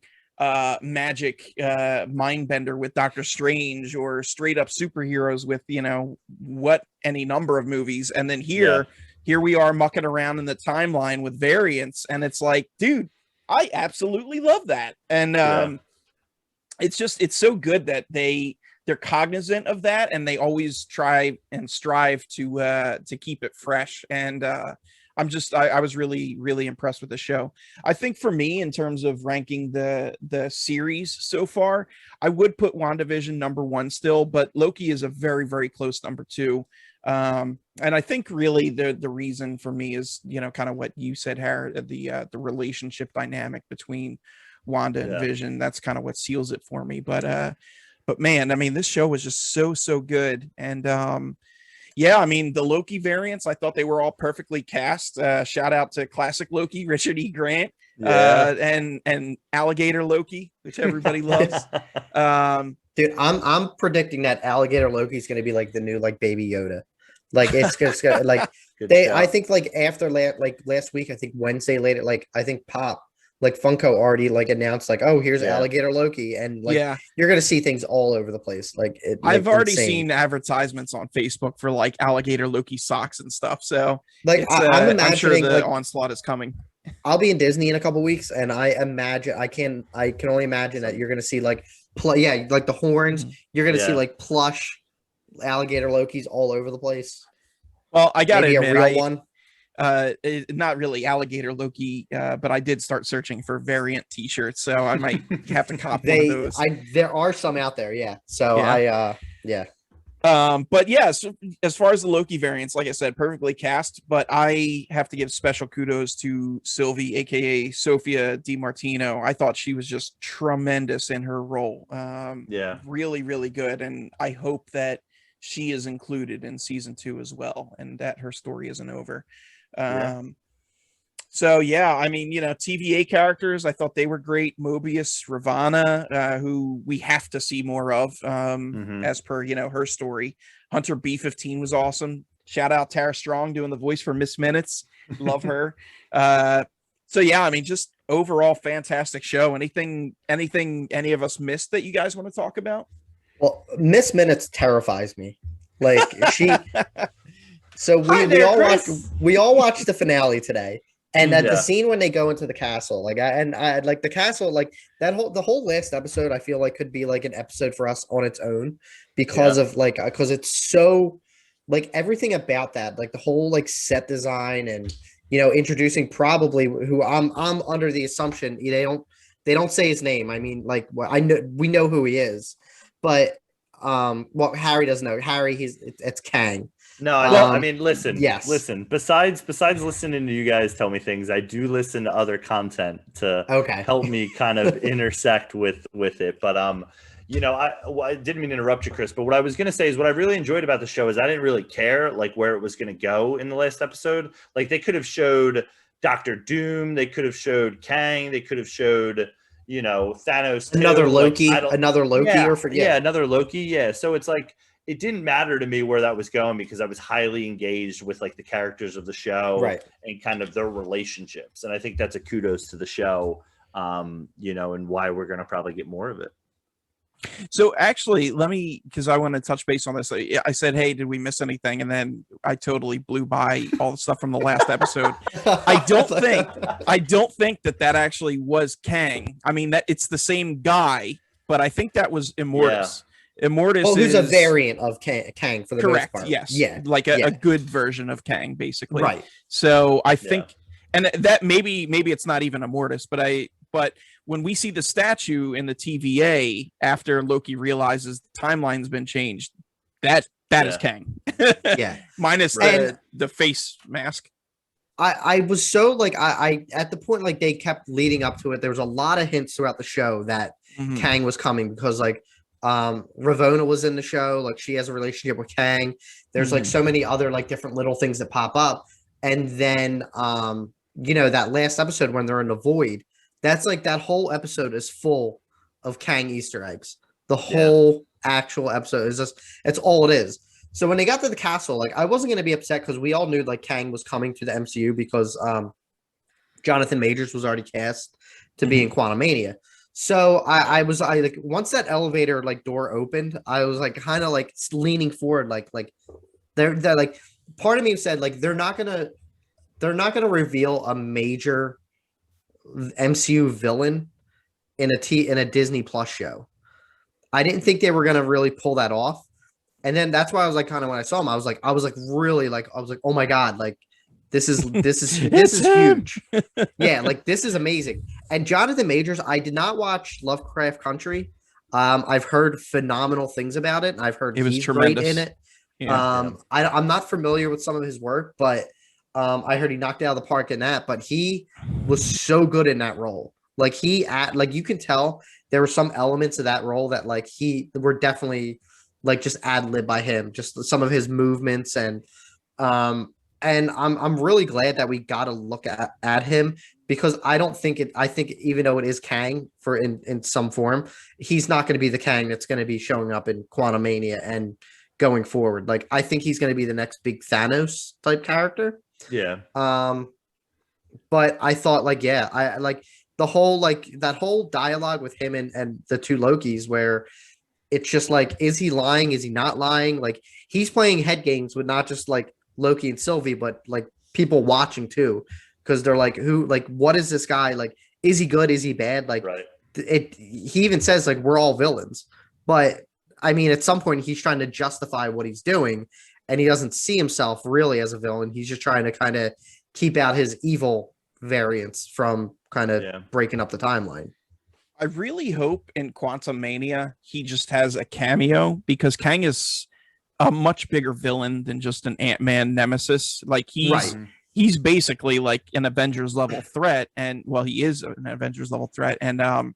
magic mind bender with Doctor Strange, or straight up superheroes with any number of movies, and then here we are mucking around in the timeline with variants, and it's like, dude, I absolutely love that. And it's so good that they're cognizant of that, and they always try and strive to keep it fresh. And I was really, really impressed with the show. I think for me, in terms of ranking the series so far, I would put WandaVision number 1 still, but Loki is a very, very close number 2. And I think really the reason for me is, kind of what you said, Harry, the relationship dynamic between Wanda and Vision. That's kind of what seals it for me. But man, this show was just so good. And the Loki variants, I thought they were all perfectly cast. Shout out to classic Loki, Richard E. Grant, and Alligator Loki, which everybody loves. Dude, I'm predicting that Alligator Loki is going to be like the new like Baby Yoda. Like it's just like I think like after last week, I think Wednesday later, like I think Pop, like Funko already like announced like, oh, here's Alligator Loki, and like you're gonna see things all over the place. Like I've already seen advertisements on Facebook for like Alligator Loki socks and stuff. So like I'm imagining, I'm sure the onslaught is coming. I'll be in Disney in a couple weeks, and I can only imagine that you're gonna see like like the horns. You're gonna see like plush alligator Lokis all over the place. Well, I gotta admit, a real one. Not really alligator Loki, but I did start searching for variant T-shirts, so I might have to cop one of those. There are some out there, So But yeah, so as far as the Loki variants, like I said, perfectly cast, but I have to give special kudos to Sylvie, aka Sophia DiMartino. I thought she was just tremendous in her role. Yeah. Really, really good. And I hope that she is included in season 2 as well, and that her story isn't over. Yeah. So yeah, I mean, TVA characters, I thought they were great. Mobius, Ravana, who we have to see more of, as per her story. Hunter B-15 was awesome. Shout out Tara Strong doing the voice for Miss Minutes. Love her. So yeah, I mean, just overall fantastic show. Anything any of us missed that you guys want to talk about? Well, Miss Minutes terrifies me. Like she. So we all watched the finale today. And at the scene when they go into the castle, I like the castle, like the whole last episode, I feel like could be like an episode for us on its own because of because it's so like everything about that, like the whole like set design and introducing probably who I'm under the assumption they don't say his name. I mean, like we know who he is, but Harry doesn't know. Harry, it's Kang. No, I know. I mean, listen. Yes. Listen. Besides listening to you guys tell me things, I do listen to other content to help me kind of intersect with it. But I didn't mean to interrupt you, Chris. But what I was going to say is what I really enjoyed about the show is I didn't really care like where it was going to go in the last episode. Like they could have showed Doctor Doom, they could have showed Kang, they could have showed Thanos, another Loki, another Loki. Yeah. So it's like. It didn't matter to me where that was going because I was highly engaged with like the characters of the show and kind of their relationships. And I think that's a kudos to the show, and why we're going to probably get more of it. So actually, because I want to touch base on this. I said, hey, did we miss anything? And then I totally blew by all the stuff from the last episode. I don't think that actually was Kang. I mean, that it's the same guy, but I think that was Immortus. Yeah. Immortus who's a variant of Kang for the most part. Yes. Yeah. Like a good version of Kang, basically. Right. So I think, and that maybe it's not even Immortus, but when we see the statue in the TVA after Loki realizes the timeline's been changed, that is Kang. Yeah. Minus the face mask. I was so like I at the point like they kept leading up to it. There was a lot of hints throughout the show that Kang was coming because like Ravonna was in the show, like she has a relationship with Kang. There's like so many other like different little things that pop up. And then that last episode when they're in the void, that's like that whole episode is full of Kang Easter eggs. The whole actual episode is just it's all it is. So when they got to the castle, like I wasn't gonna be upset because we all knew like Kang was coming to the MCU because Jonathan Majors was already cast to be in Quantumania. So I was like once that elevator like door opened, I was like kind of like leaning forward, like they're like part of me said like they're not gonna reveal a major MCU villain in a Disney Plus show. I didn't think they were gonna really pull that off, and then that's why I was like kind of when I saw him, I was like really like oh my god, like this is huge. Yeah, like this is amazing. And Jonathan Majors, I did not watch Lovecraft Country. I've heard phenomenal things about it. And I've heard he's great in it. Yeah, I'm not familiar with some of his work, but I heard he knocked it out of the park in that. But he was so good in that role. Like you can tell there were some elements of that role that like were definitely like just ad lib by him, just some of his movements and I'm really glad that we got to look at him because I think even though it is Kang for in some form, he's not going to be the Kang that's going to be showing up in Quantumania and going forward. Like I think he's going to be the next big Thanos type character. Yeah. But I thought I like the whole that whole dialogue with him and the two Lokis where it's just like, is he lying? Is he not lying? Like he's playing head games with not just like Loki and Sylvie, but like people watching too, because they're like, what is this guy? Like, is he good? Is he bad? Like he even says like, we're all villains, but I mean, at some point he's trying to justify what he's doing and he doesn't see himself really as a villain. He's just trying to kind of keep out his evil variants from kind of breaking up the timeline. I really hope in Quantumania he just has a cameo because Kang is a much bigger villain than just an Ant-Man nemesis. Like he's basically like an Avengers level threat, and well, he is an Avengers level threat, and I'm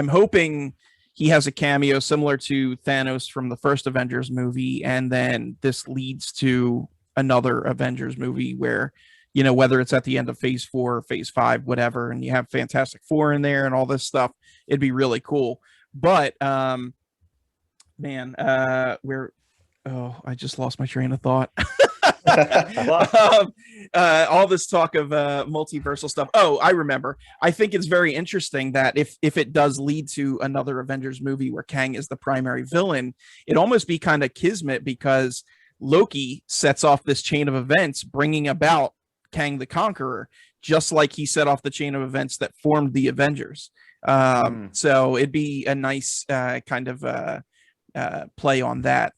hoping he has a cameo similar to Thanos from the first Avengers movie, and then this leads to another Avengers movie where, you know, whether it's at the end of phase 4 or phase 5, whatever, and you have Fantastic Four in there and all this stuff, it'd be really cool. But man, I just lost my train of thought. All this talk of multiversal stuff. Oh, I remember. I think it's very interesting that if it does lead to another Avengers movie where Kang is the primary villain, it almost be kind of kismet, because Loki sets off this chain of events bringing about Kang the Conqueror, just like he set off the chain of events that formed the Avengers. So it'd be a nice kind of play on that.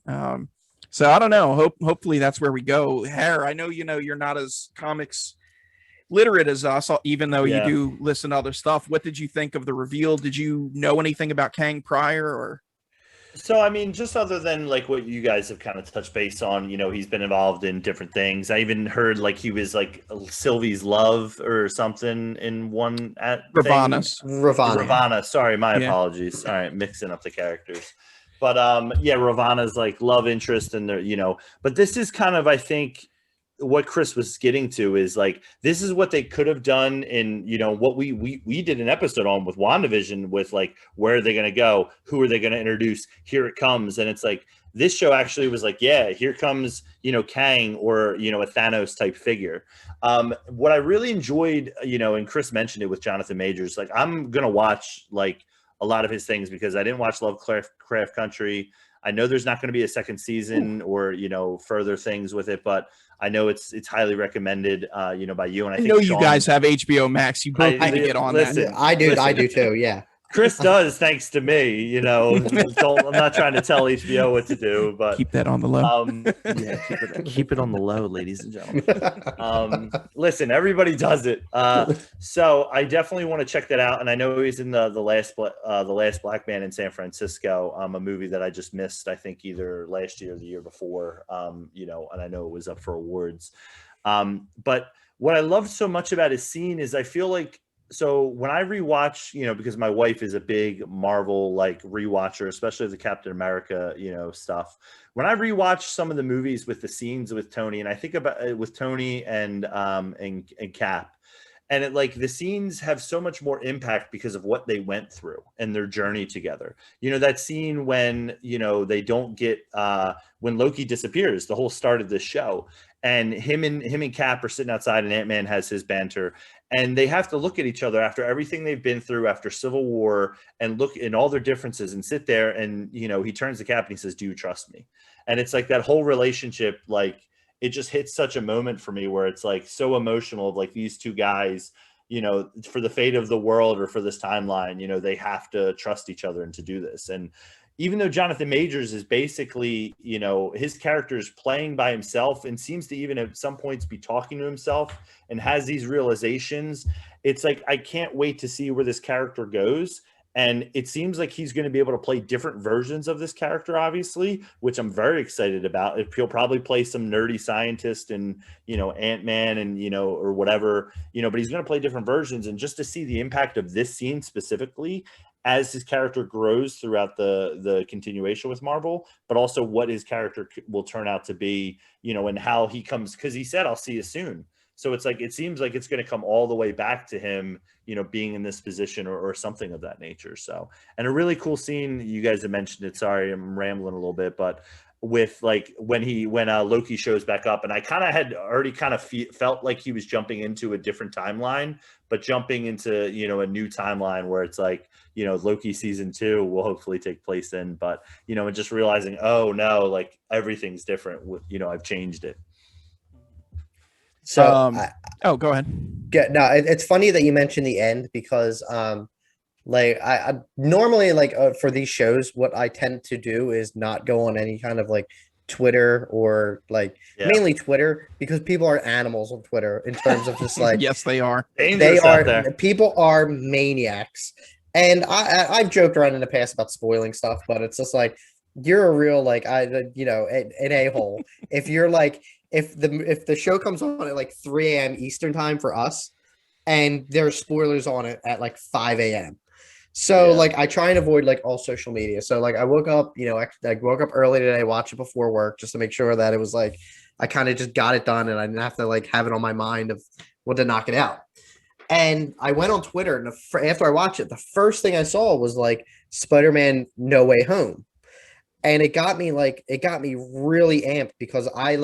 So I don't know. Hopefully that's where we go. Hare, I know you're not as comics literate as us, even though you do listen to other stuff. What did you think of the reveal? Did you know anything about Kang prior, or? So, I mean, just other than like what you guys have kind of touched base on, you know, he's been involved in different things. I even heard like he was like Sylvie's love or something in one Ravana. Sorry, my apologies. All right, mixing up the characters. But Ravana's like love interest, and you know, but this is kind of, I think, what Chris was getting to is like, this is what they could have done in, you know, what we did an episode on with WandaVision, with like, where are they going to go? Who are they going to introduce? Here it comes. And it's like, this show actually was like, yeah, here comes, you know, Kang, or, you know, a Thanos type figure. What I really enjoyed, you know, and Chris mentioned it with Jonathan Majors, like, I'm going to watch like a lot of his things, because I didn't watch Lovecraft Country. I know there's not going to be a second season or, you know, further things with it, but I know it's highly recommended, you know, by you. And I think know you guys have HBO Max. You both need to get on that. I do too. Yeah. Chris does, thanks to me, you know. I'm not trying to tell HBO what to do, but keep that on the low. Keep it on the low, ladies and gentlemen. Listen, everybody does it. So I definitely want to check that out. And I know he's in the last Black Man in San Francisco, a movie that I just missed, I think either last year or the year before, you know, and I know it was up for awards. But what I loved so much about his scene is, I feel like, so when I rewatch, you know, because my wife is a big Marvel like rewatcher, especially the Captain America, you know, stuff. When I rewatch some of the movies with the scenes with Tony, and I think about it with Tony and Cap, and it, like, the scenes have so much more impact because of what they went through and their journey together. You know, that scene when, you know, they don't get when Loki disappears, the whole start of this show, and him and Cap are sitting outside, and Ant-Man has his banter, and they have to look at each other after everything they've been through after Civil War, and look in all their differences, and sit there, and, you know, he turns to Cap and he says, "Do you trust me?" And it's like that whole relationship, like, it just hits such a moment for me where it's like so emotional of like these two guys, you know, for the fate of the world or for this timeline, you know, they have to trust each other and to do this. And even though Jonathan Majors is basically, you know, his character is playing by himself and seems to even at some points be talking to himself and has these realizations, it's like, I can't wait to see where this character goes. And it seems like he's going to be able to play different versions of this character, obviously, which I'm very excited about. He'll probably play some nerdy scientist and, you know, Ant-Man and, you know, or whatever, you know, but he's going to play different versions. And just to see the impact of this scene specifically as his character grows throughout the continuation with Marvel, but also what his character will turn out to be, you know, and how he comes, because he said, "I'll see you soon." So it's like, it seems like it's going to come all the way back to him, you know, being in this position or something of that nature. So, and a really cool scene, you guys have mentioned it. Sorry, I'm rambling a little bit, but with like when Loki shows back up, and I kind of had already kind of felt like he was jumping into a different timeline, but jumping into, you know, a new timeline where it's like, you know, Loki season 2 will hopefully take place in, but, you know, and just realizing, oh no, like everything's different. You know, I've changed it. So, go ahead. No, it's funny that you mentioned the end, because like I normally, like, for these shows, what I tend to do is not go on any kind of like Twitter or like mainly Twitter, because people are animals on Twitter in terms of just like yes, they are. People are maniacs, and I've joked around in the past about spoiling stuff, but it's just like, you're a real like an a-hole. If you're like if the show comes on at like 3 a.m. Eastern time for us, and there's spoilers on it at like 5 a.m. So like I try and avoid like all social media. So like I woke up, I woke up early today, watch it before work just to make sure that it was like I kind of just got it done and I didn't have to like have it on my mind of what to knock it out. And I went on Twitter and after I watched it, the first thing I saw was like Spider-Man No Way Home. And it got me really amped because I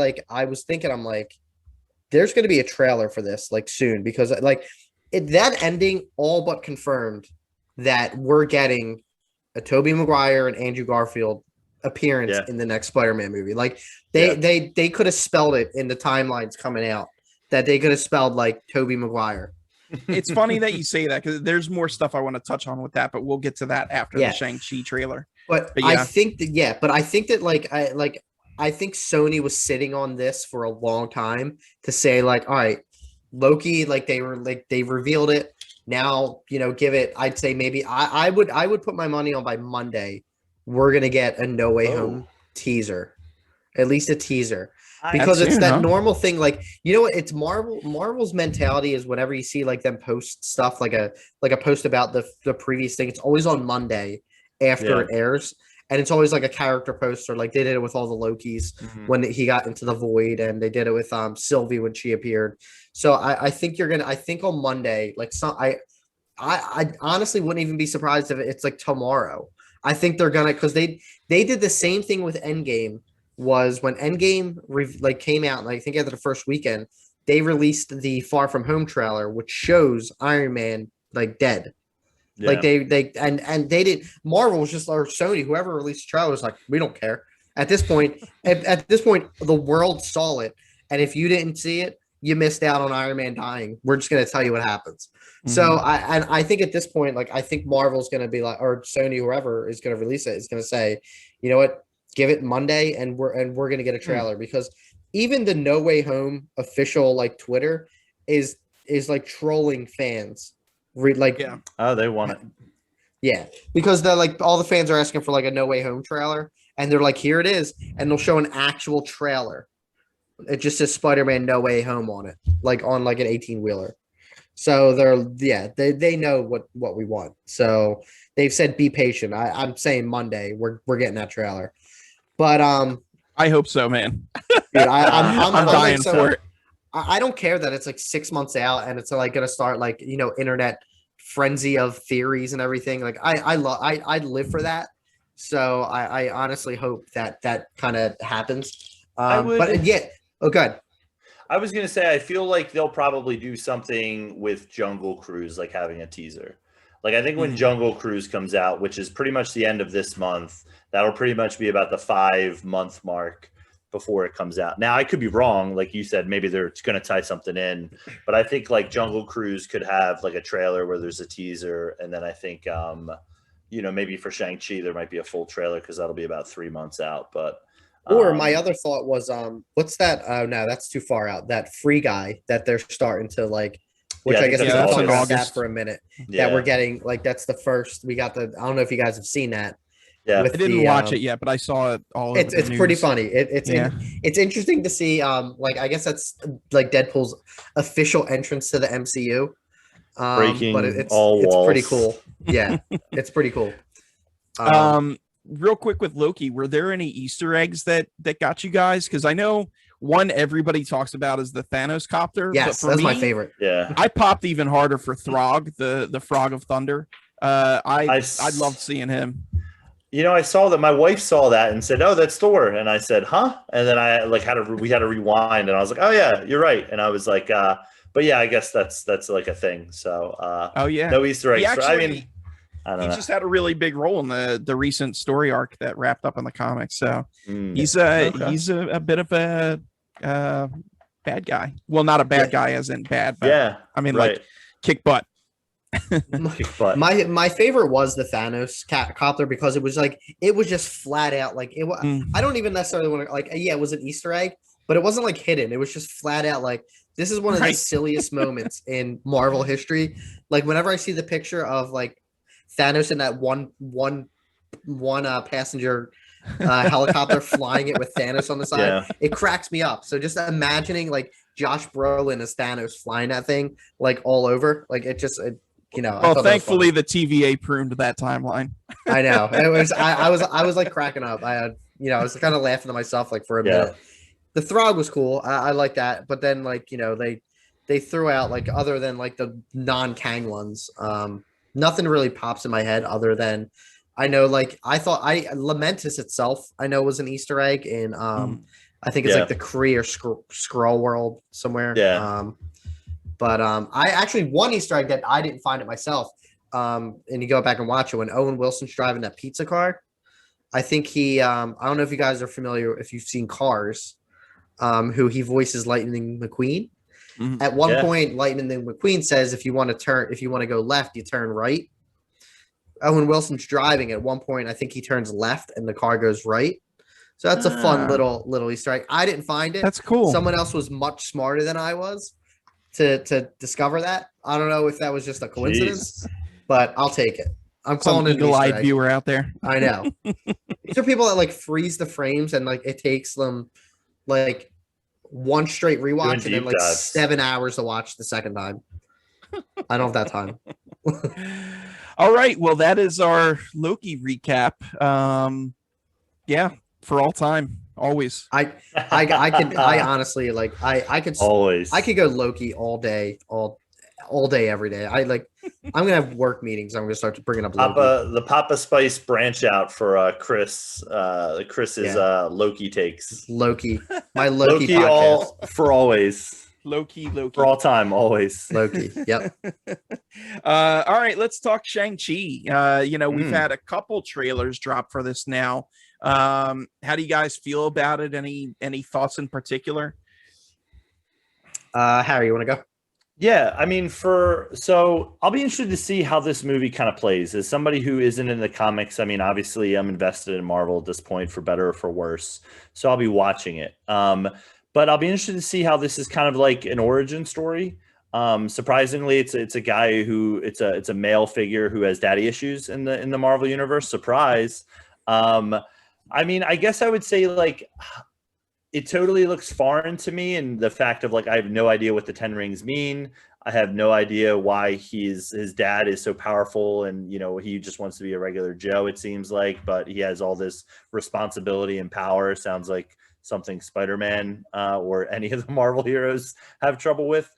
was thinking, I'm like, there's going to be a trailer for this like soon because like that ending all but confirmed that we're getting a Tobey Maguire and Andrew Garfield appearance in the next Spider-Man movie. Like they could have spelled it in the timelines coming out that they could have spelled like Tobey Maguire. It's funny that you say that because there's more stuff I want to touch on with that, but we'll get to that after the Shang-Chi trailer. But yeah. I think that I think Sony was sitting on this for a long time to say like, all right, Loki, like they revealed it. Now, give it, I'd say maybe I would put my money on by Monday. We're going to get a No Way Home teaser, at least a teaser, because it's that normal thing. Like, what it's Marvel's mentality is whenever you see like them post stuff, like a post about the previous thing, it's always on Monday after it airs. And it's always like a character post, or like they did it with all the Lokis when he got into the void, and they did it with Sylvie when she appeared. So I think I think on Monday, like I honestly wouldn't even be surprised if it's like tomorrow. I think they're gonna, because they did the same thing with Endgame. Was when Endgame came out, and I think after the first weekend, they released the Far From Home trailer, which shows Iron Man like dead. Yeah. Like they did. Marvel was just, or Sony, whoever released the trailer was like, we don't care. At this point, the world saw it, and if you didn't see it, you missed out on Iron Man dying. We're just gonna tell you what happens. Mm-hmm. So I think at this point, like I think Marvel's gonna be like, or Sony, whoever is gonna release it, is gonna say, you know what, give it Monday, and we're gonna get a trailer because even the No Way Home official like Twitter is like trolling fans. Oh, they want it. Yeah, because they're like, all the fans are asking for like a No Way Home trailer, and they're like, here it is, and they'll show an actual trailer. It just says Spider-Man No Way Home on it, like on like an 18-wheeler. So they know what we want. So they've said be patient. I'm saying Monday we're getting that trailer, but I hope so, man. Dude, I'm dying for it. I don't care that it's like 6 months out and it's like going to start like, internet frenzy of theories and everything. Like I'd live for that. So I honestly hope that kind of happens. But yeah. Oh, good. I was going to say, I feel like they'll probably do something with Jungle Cruise, like having a teaser. Like I think when Jungle Cruise comes out, which is pretty much the end of this month, that'll pretty much be about the 5-month mark before it comes out. Now I could be wrong, like you said, maybe they're going to tie something in, but I think like Jungle Cruise could have like a trailer where there's a teaser, and then I think maybe for Shang-Chi there might be a full trailer because that'll be about 3 months out. But or my other thought was what's that? Oh no, that's too far out. That Free Guy that they're starting to like, which I guess we can talk about that for a minute. Yeah. That we're getting, like, that's the first, we got the, I don't know if you guys have seen that. Yeah, I didn't watch it yet, but I saw it all. It's pretty funny. It's interesting to see. Like I guess that's like Deadpool's official entrance to the MCU. Breaking but it's walls. Pretty cool. Yeah, it's pretty cool. Real quick with Loki, were there any Easter eggs that got you guys? Because I know one everybody talks about is the Thanos copter. Yes, that's my favorite. Yeah, I popped even harder for Throg, the Frog of Thunder. I loved seeing him. I saw that. My wife saw that and said, "Oh, that's Thor," and I said, "Huh?" And then I like we had to rewind, and I was like, "Oh yeah, you're right." And I was like, "But yeah, I guess that's like a thing." So, oh yeah, no Easter eggs. He just had a really big role in the recent story arc that wrapped up in the comics. So he's a bit of a bad guy. Well, not a bad guy as in bad, but yeah, I mean like kick butt. My favorite was the Thanos copter because it was just flat out like it. I don't even necessarily want to it was an Easter egg, but it wasn't like hidden. It was just flat out like, this is one of the silliest moments in Marvel history. Like whenever I see the picture of like Thanos in that one passenger helicopter flying it with Thanos on the side. Yeah. It cracks me up. So just imagining like Josh Brolin as Thanos flying that thing like all over, like I Well, thought thankfully the TVA pruned that timeline. I know it was. I was like cracking up. I had, I was kind of laughing to myself like for a minute. The Throg was cool. I like that, but then like they threw out like other than like the non-Kang ones. Nothing really pops in my head other than I know like I thought Lamentus itself I know was an Easter egg in I think it's like the Kree or Skrull world somewhere. Yeah. But I actually one Easter egg that I didn't find it myself. And you go back and watch it when Owen Wilson's driving that pizza car. I think he I don't know if you guys are familiar if you've seen Cars, who he voices Lightning McQueen. Mm-hmm. At one point, Lightning McQueen says if you want to go left, you turn right. Owen Wilson's driving at one point, I think he turns left and the car goes right. So that's a fun little Easter egg. I didn't find it. That's cool. Someone else was much smarter than I was to discover that. I don't know if that was just a coincidence, but I'll take it. I'm calling it an eagle-eyed viewer out there. I know. These are people that like freeze the frames and like it takes them like one straight rewatch and then like 7 hours to watch the second time. I don't have that time. All right. Well, that is our Loki recap. Yeah, for all time. Always. I honestly like I could always I could go Loki all day, all day, every day. I'm gonna have work meetings. I'm gonna start bringing up Loki. The Papa Spice branch out for Chris's Loki takes. Loki, my Loki podcast. all for always. Loki for all time, always. Loki. Yep. All right, let's talk Shang-Chi. We've had a couple trailers drop for this now. How do you guys feel about it? Any thoughts in particular? Harry, you want to go? Yeah, I mean, so I'll be interested to see how this movie kind of plays. As somebody who isn't in the comics, I mean, obviously I'm invested in Marvel at this point, for better or for worse. So I'll be watching it. But I'll be interested to see how this is kind of like an origin story. Surprisingly, it's a guy who it's a male figure who has daddy issues in the Marvel universe. Surprise. I mean, I guess I would say like it totally looks foreign to me, and the fact of like I have no idea what the 10 rings mean. I have no idea why his dad is so powerful, and he just wants to be a regular Joe, it seems like, but he has all this responsibility and power. Sounds like something Spider-Man or any of the Marvel heroes have trouble with.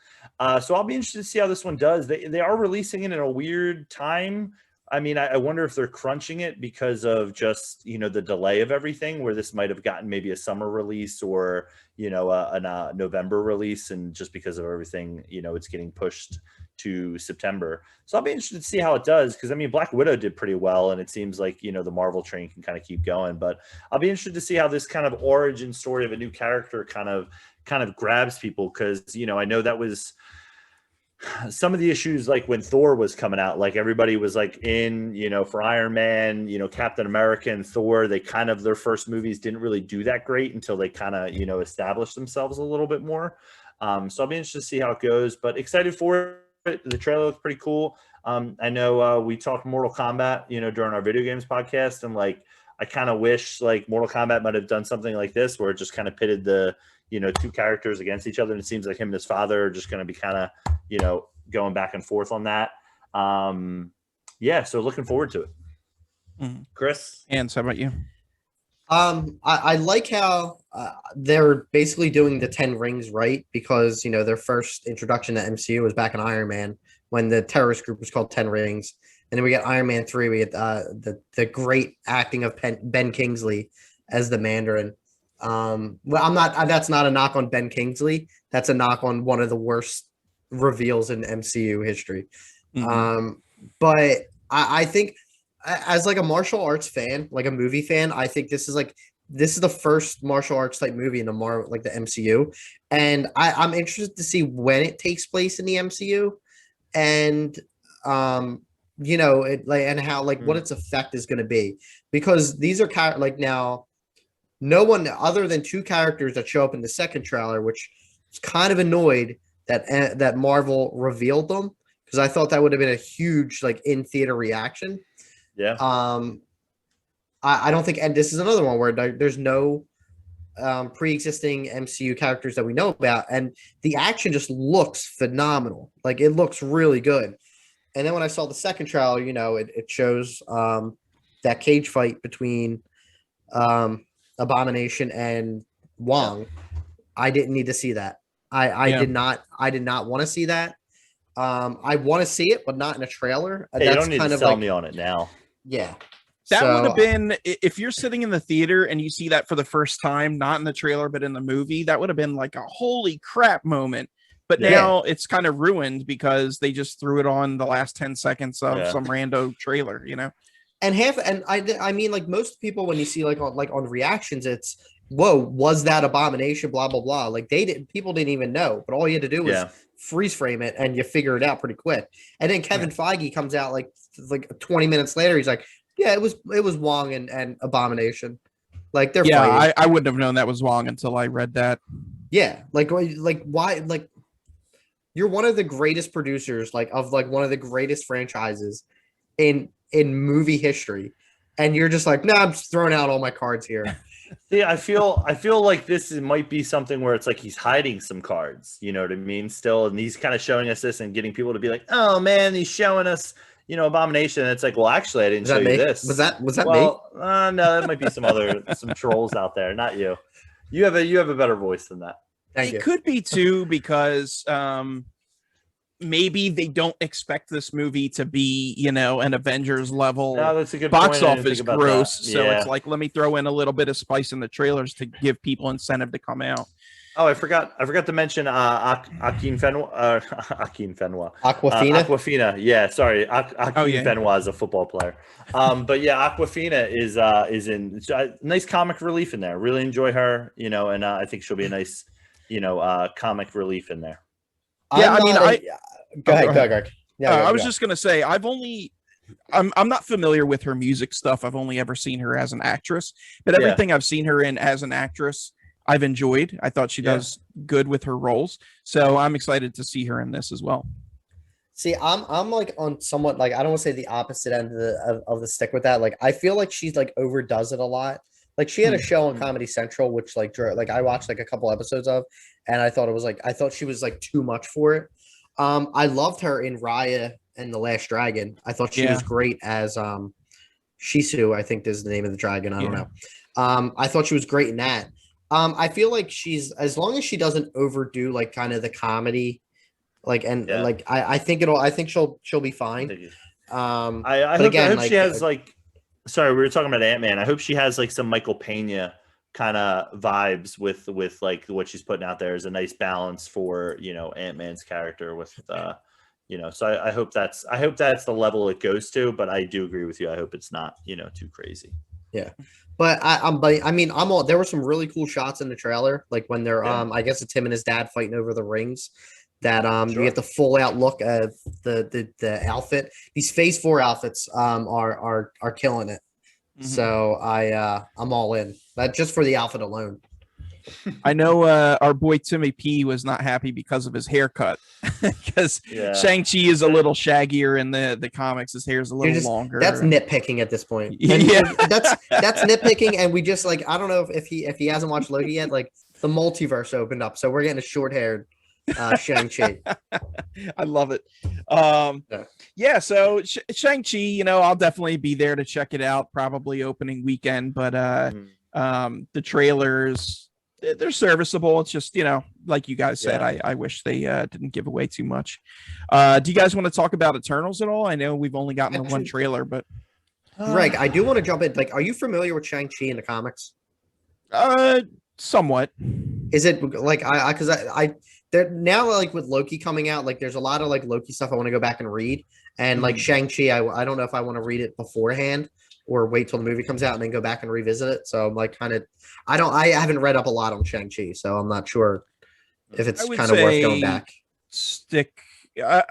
So I'll be interested to see how this one does. They are releasing it in a weird time. I mean, I wonder if they're crunching it because of just, the delay of everything, where this might have gotten maybe a summer release or, a November release. And just because of everything, it's getting pushed to September. So I'll be interested to see how it does. Cause I mean, Black Widow did pretty well. And it seems like, the Marvel train can kind of keep going, but I'll be interested to see how this kind of origin story of a new character kind of grabs people. Cause, I know that was some of the issues, like when Thor was coming out, like everybody was like in, for Iron Man, Captain America and Thor, they kind of, their first movies didn't really do that great until they kind of, established themselves a little bit more. So I'll be interested to see how it goes, but excited for it. The trailer looks pretty cool. I know we talked Mortal Kombat, during our video games podcast, and like, I kind of wish like Mortal Kombat might have done something like this, where it just kind of pitted the, two characters against each other. And it seems like him and his father are just going to be kind of, going back and forth on that. So looking forward to it. Mm-hmm. Chris? And so how about you? I like how they're basically doing the 10 rings right, because, their first introduction to MCU was back in Iron Man when the terrorist group was called 10 Rings. And then we get Iron Man 3. We get the great acting of Ben Kingsley as the Mandarin. That's not a knock on Ben Kingsley. That's a knock on one of the worst reveals in MCU history. Mm-hmm. But I think as like a martial arts fan, like a movie fan, I think this is the first martial arts type movie in the MCU. And I'm interested to see when it takes place in the MCU, and and how what its effect is going to be, because these are now no one other than two characters that show up in the second trailer, which is kind of annoyed that Marvel revealed them, because I thought that would have been a huge in theater reaction. Yeah. I don't think, and this is another one where there's no pre-existing MCU characters that we know about, and the action just looks phenomenal. Like it looks really good. And then when I saw the second trailer, it shows that cage fight between Abomination and Wong. Yeah. I didn't need to see that. I did not want to see that. I want to see it, but not in a trailer. Hey, you don't need to sell me on it now. Yeah. That would have been, if you're sitting in the theater and you see that for the first time, not in the trailer, but in the movie, that would have been like a holy crap moment. But now it's kind of ruined because they just threw it on the last 10 seconds of some rando trailer, And I mean, like most people, when you see like on reactions, it's, whoa, was that Abomination? Blah, blah, blah. Like people didn't even know, but all you had to do was freeze frame it and you figure it out pretty quick. And then Kevin Feige comes out like 20 minutes later. He's like, yeah, it was Wong and Abomination. Like they're fighting. I wouldn't have known that was Wong until I read that. Yeah. Like why, like you're one of the greatest producers, of one of the greatest franchises in movie history. And you're just like, I'm just throwing out all my cards here. Yeah, I feel like this might be something where it's like he's hiding some cards, you know what I mean? Still, and he's kind of showing us this and getting people to be like, oh man, he's showing us, Abomination. And it's like, well, actually, I didn't show you this. Was that me? No, that might be some trolls out there, not you. You have a better voice than that. It could be too, because maybe they don't expect this movie to be, an Avengers level that's a good box office gross. So it's like, let me throw in a little bit of spice in the trailers to give people incentive to come out. Oh, I forgot to mention Akin Fenwa. Aquafina. Aquafina. Yeah, sorry. Akin Fenwa is a football player. But yeah, Aquafina is in nice comic relief in there. Really enjoy her, and I think she'll be a nice, comic relief in there. Yeah, Go ahead. Yeah, I was just gonna say I'm not familiar with her music stuff. I've only ever seen her as an actress, but everything I've seen her in as an actress, I've enjoyed. I thought she does good with her roles, so I'm excited to see her in this as well. See, I'm like on somewhat like, I don't want to say the opposite end of the stick with that. Like I feel like she's like overdoes it a lot. Like she had a show on Comedy Central, which like I watched like a couple episodes of, and I thought she was like too much for it. I loved her in Raya and the Last Dragon. I thought she was great as Shisu, I think is the name of the dragon. I don't know. I thought she was great in that. I feel like she's, as long as she doesn't overdo like kind of the comedy, like I think she'll be fine. I hope she has sorry, we were talking about Ant-Man. I hope she has like some Michael Pena kind of vibes with like what she's putting out there is a nice balance for Ant-Man's character with so I hope that's the level it goes to, but I do agree with you. I hope it's not too crazy. Yeah. But there were some really cool shots in the trailer, like when they're I guess it's him and his dad fighting over the rings. That you get the full out look of the outfit. These Phase 4 outfits are killing it. Mm-hmm. So I'm all in. That just for the outfit alone. I know our boy Timmy P was not happy because of his haircut, because Shang-Chi is a little shaggier in the comics. His hair is a little longer. That's nitpicking at this point. That's nitpicking, and we just like, I don't know if he hasn't watched Loki yet. Like the multiverse opened up, so we're getting a short-haired Shang-Chi. I love it. So Shang-Chi, I'll definitely be there to check it out, probably opening weekend, but the trailers, they're serviceable. It's just, like you guys said, I wish they didn't give away too much. Do you guys want to talk about Eternals at all? I know we've only gotten the one trailer, but Greg, I do want to jump in. Like, are you familiar with Shang-Chi in the comics? Somewhat. Is it like because they're now, like with Loki coming out, like there's a lot of like Loki stuff I want to go back and read, and like Shang-Chi, I don't know if I want to read it beforehand or wait till the movie comes out and then go back and revisit it. So I'm like kind of, I haven't read up a lot on Shang-Chi, so I'm not sure if it's kind of worth going back.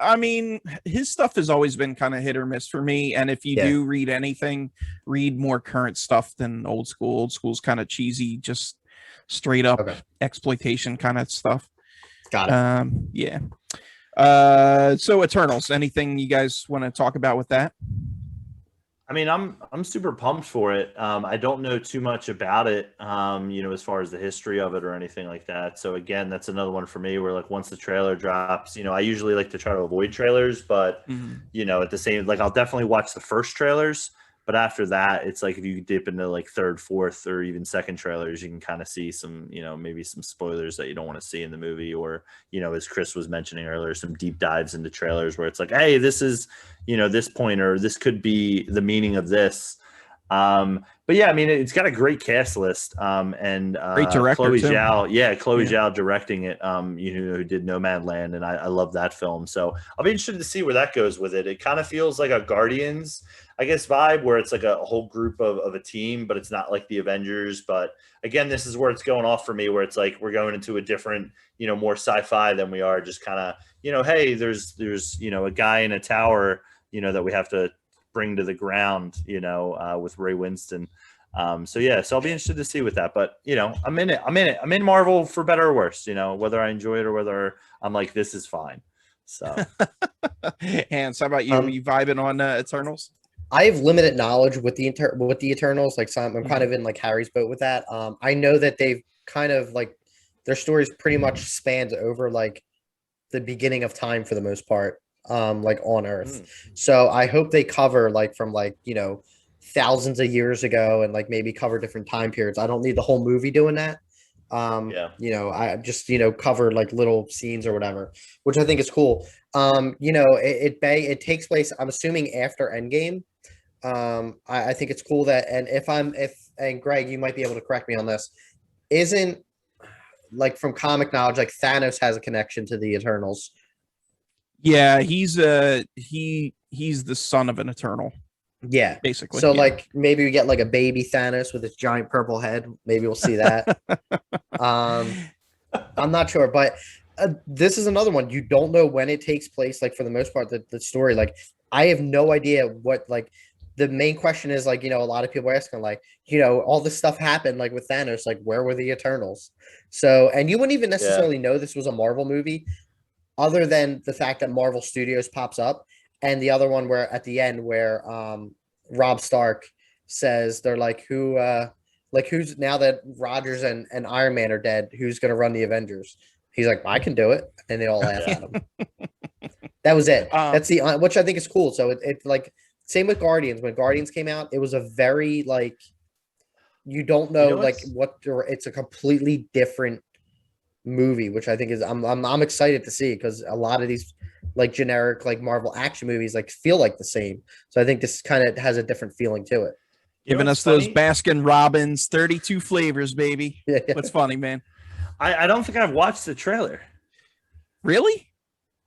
I mean, his stuff has always been kind of hit or miss for me. And if you do read anything, read more current stuff than old school. Old school's kind of cheesy, just straight up exploitation kind of stuff. Got it. So Eternals, anything you guys want to talk about with that? I mean, I'm super pumped for it. I don't know too much about it, as far as the history of it or anything like that. So again, that's another one for me where like once the trailer drops, I usually like to try to avoid trailers, but at the same, like I'll definitely watch the first trailers, but after that, it's like if you dip into like third, fourth, or even second trailers, you can kind of see some, maybe some spoilers that you don't want to see in the movie, or as Chris was mentioning earlier, some deep dives into trailers where it's like, hey, this is this point, or this could be the meaning of this. But yeah, I mean, it's got a great cast list. And Great director Chloe too. Zhao, Zhao directing it. Who did Nomadland, and I love that film. So I'll be interested to see where that goes with it. It kind of feels like a Guardians, I guess, vibe, where it's like a whole group of a team, but it's not like the Avengers. But again, this is where it's going off for me, where it's like we're going into a different, more sci-fi than we are just kind of, hey, there's a guy in a tower, that we have to bring to the ground, with Ray Winston. So I'll be interested to see with that, but I'm in it. I'm in Marvel for better or worse, whether I enjoy it or whether I'm like, this is fine. So, Hans, how about you? You vibing on Eternals? I have limited knowledge with the Eternals. Like, so I'm kind of in like Harry's boat with that. I know that they've kind of like their stories pretty much spans over like the beginning of time for the most part, like on Earth. So I hope they cover like from like thousands of years ago and like maybe cover different time periods. I don't need the whole movie doing that. I just cover like little scenes or whatever, which I think is cool. It takes place, I'm assuming, after Endgame. I think it's cool that, and Greg, you might be able to correct me on this, isn't like from comic knowledge, like Thanos has a connection to the Eternals. Yeah, he's the son of an Eternal. Yeah, basically. So like maybe we get like a baby Thanos with his giant purple head. Maybe we'll see that. I'm not sure, but this is another one. You don't know when it takes place. Like for the most part, the story, like I have no idea what, like the main question is like, a lot of people are asking like, all this stuff happened like with Thanos, like where were the Eternals? So, and you wouldn't even necessarily know this was a Marvel movie other than the fact that Marvel Studios pops up. And the other one where at the end where Rob Stark says they're like, who's now that Rogers and Iron Man are dead, who's going to run the Avengers? He's like, I can do it. And they all laugh at him. That was it. That's the, which I think is cool. So it's like, same with Guardians. When Guardians came out, it was a very like, you don't know like what, it's a completely different movie, which I think is, I'm excited to see, because a lot of these like generic like Marvel action movies like feel like the same. So I think this kind of has a different feeling to it. Giving us those Baskin Robbins 32 flavors, baby. Yeah. What's funny, man? I don't think I've watched the trailer. Really?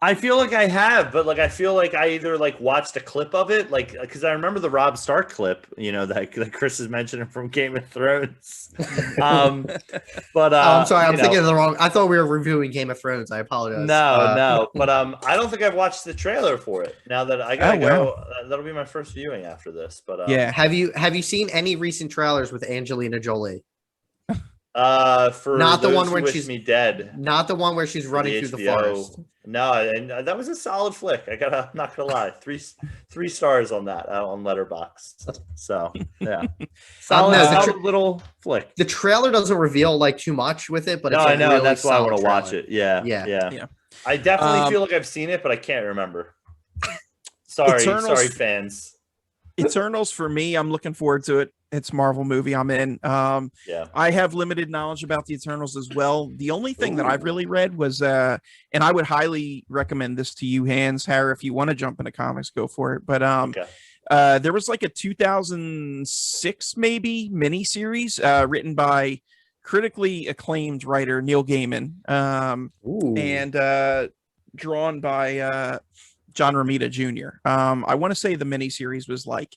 I feel like I have, but like I feel like I either like watched a clip of it, like because I remember the Rob Stark clip, that Chris is mentioning from Game of Thrones. But I'm sorry, I'm thinking of the wrong. I thought we were reviewing Game of Thrones. I apologize. No, but I don't think I've watched the trailer for it. Now that I gotta go, that'll be my first viewing after this. But yeah, have you seen any recent trailers with Angelina Jolie? For not the one where she's me dead, not the one where she's running through the forest. No, and that was a solid flick. I'm not gonna lie, three stars on that on Letterboxd. So yeah, solid little flick. The trailer doesn't reveal like too much with it, but no, it's I know really that's why I want to trailer. watch it. Yeah. I definitely feel like I've seen it, but I can't remember. Sorry, fans. Eternals for me, I'm looking forward to it. It's a Marvel movie I'm in. I have limited knowledge about the Eternals as well. The only thing that I've really read was, and I would highly recommend this to you, Hans, Harry, if you want to jump into comics, go for it. But there was like a 2006 maybe miniseries written by critically acclaimed writer Neil Gaiman, and drawn by John Romita Jr. I want to say the miniseries was like,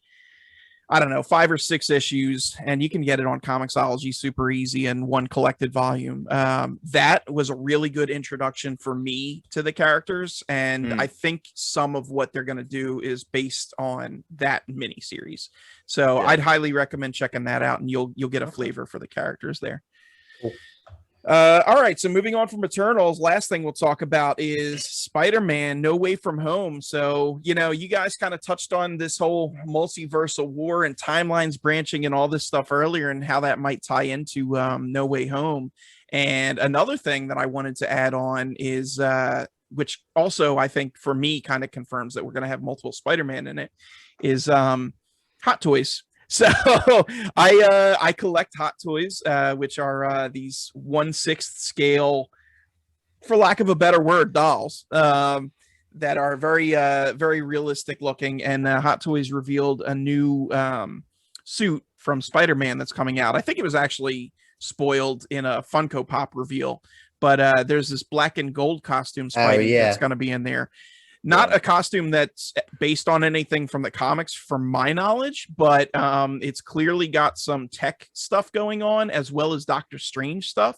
I don't know, 5 or 6 issues, and you can get it on Comixology super easy in one collected volume. That was a really good introduction for me to the characters, and I think some of what they're going to do is based on that miniseries. So I'd highly recommend checking that out, and you'll get a flavor for the characters there. Cool. All right, so moving on from Eternals, last thing we'll talk about is Spider-Man: No Way From Home. So, you guys kind of touched on this whole multiversal war and timelines branching and all this stuff earlier, and how that might tie into No Way Home. And another thing that I wanted to add on is, which also I think for me kind of confirms that we're going to have multiple Spider-Man in it, is Hot Toys. So I collect Hot Toys, which are these 1/6 scale, for lack of a better word, dolls that are very realistic looking. And Hot Toys revealed a new suit from Spider-Man that's coming out. I think it was actually spoiled in a Funko Pop reveal, but there's this black and gold costume Spidey that's going to be in there. Not a costume that's based on anything from the comics, from my knowledge, but it's clearly got some tech stuff going on, as well as Doctor Strange stuff.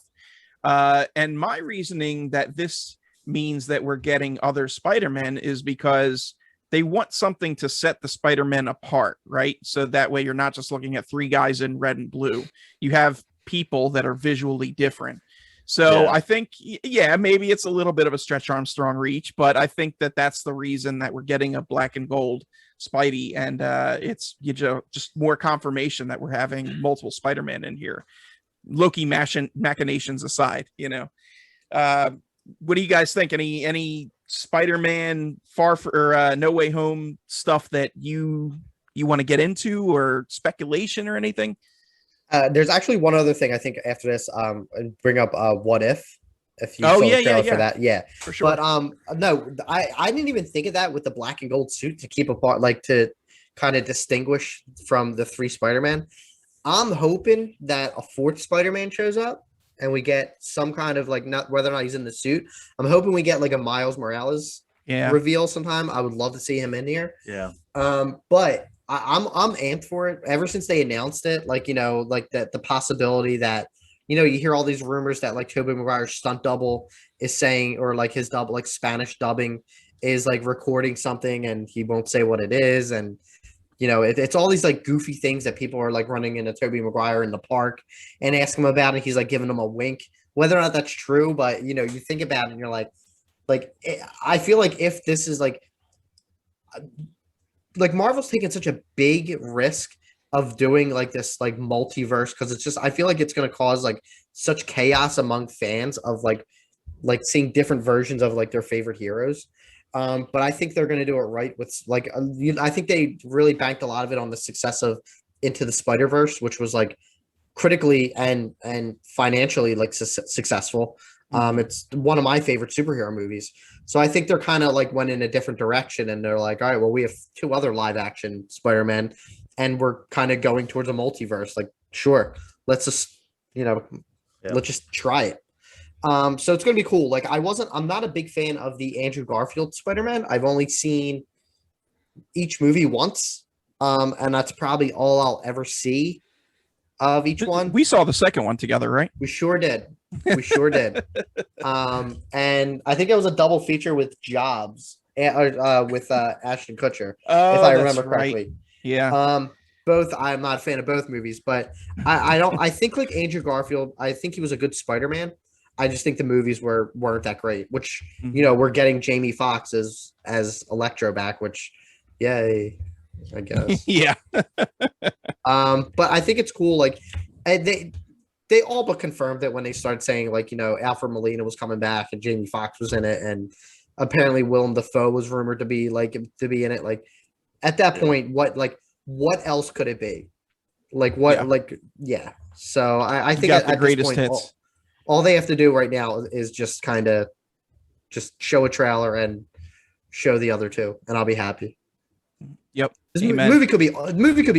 And my reasoning that this means that we're getting other Spider-Men is because they want something to set the Spider-Men apart, right? So that way you're not just looking at three guys in red and blue. You have people that are visually different. So I think, maybe it's a little bit of a Stretch Armstrong reach, but I think that that's the reason that we're getting a black and gold Spidey, and it's just more confirmation that we're having multiple Spider-Man in here. Loki machinations aside, what do you guys think? Any Spider-Man No Way Home stuff that you want to get into, or speculation or anything? There's actually one other thing I think after this, bring up What If you saw the trailer for that. For sure. But no, I didn't even think of that with the black and gold suit to keep apart, like to kind of distinguish from the three Spider-Man. I'm hoping that a fourth Spider-Man shows up and we get some kind of not whether or not he's in the suit. I'm hoping we get like a Miles Morales reveal sometime. I would love to see him in here. Yeah. But I'm amped for it ever since they announced it. That the possibility that, you hear all these rumors that Tobey Maguire's stunt double is saying, or his double, Spanish dubbing is recording something and he won't say what it is. And, it's all these goofy things that people are running into Tobey Maguire in the park and ask him about it. He's giving them a wink, whether or not that's true. But, you think about it and you're I feel like if this is Marvel's taking such a big risk of doing this multiverse, because it's just, I feel like it's going to cause such chaos among fans of seeing different versions of their favorite heroes. But I think they're going to do it right with I think they really banked a lot of it on the success of Into the Spider-Verse, which was critically and financially successful. It's one of my favorite superhero movies. So I think they're kind of went in a different direction, and they're all right, well, we have two other live action Spider-Man and we're kind of going towards a multiverse. Sure, let's just, let's just try it. So it's going to be cool. I'm not a big fan of the Andrew Garfield Spider-Man. I've only seen each movie once. And that's probably all I'll ever see of each one. We saw the second one together, right? We sure did. We sure did. And I think it was a double feature with Jobs, with Ashton Kutcher, if I remember correctly. Right. Yeah. Both. I'm not a fan of both movies, but I think Andrew Garfield, I think he was a good Spider-Man. I just think the movies weren't that great. Which we're getting Jamie Foxx as Electro back, which yay, I guess. Yeah. But I think it's cool. They all but confirmed it when they started saying Alfred Molina was coming back and Jamie Foxx was in it, and apparently Willem Dafoe was rumored to be in it. At that point, what else could it be? So I think at the greatest hits. All they have to do right now is just kind of just show a trailer and show the other two, and I'll be happy. Yep. This movie could be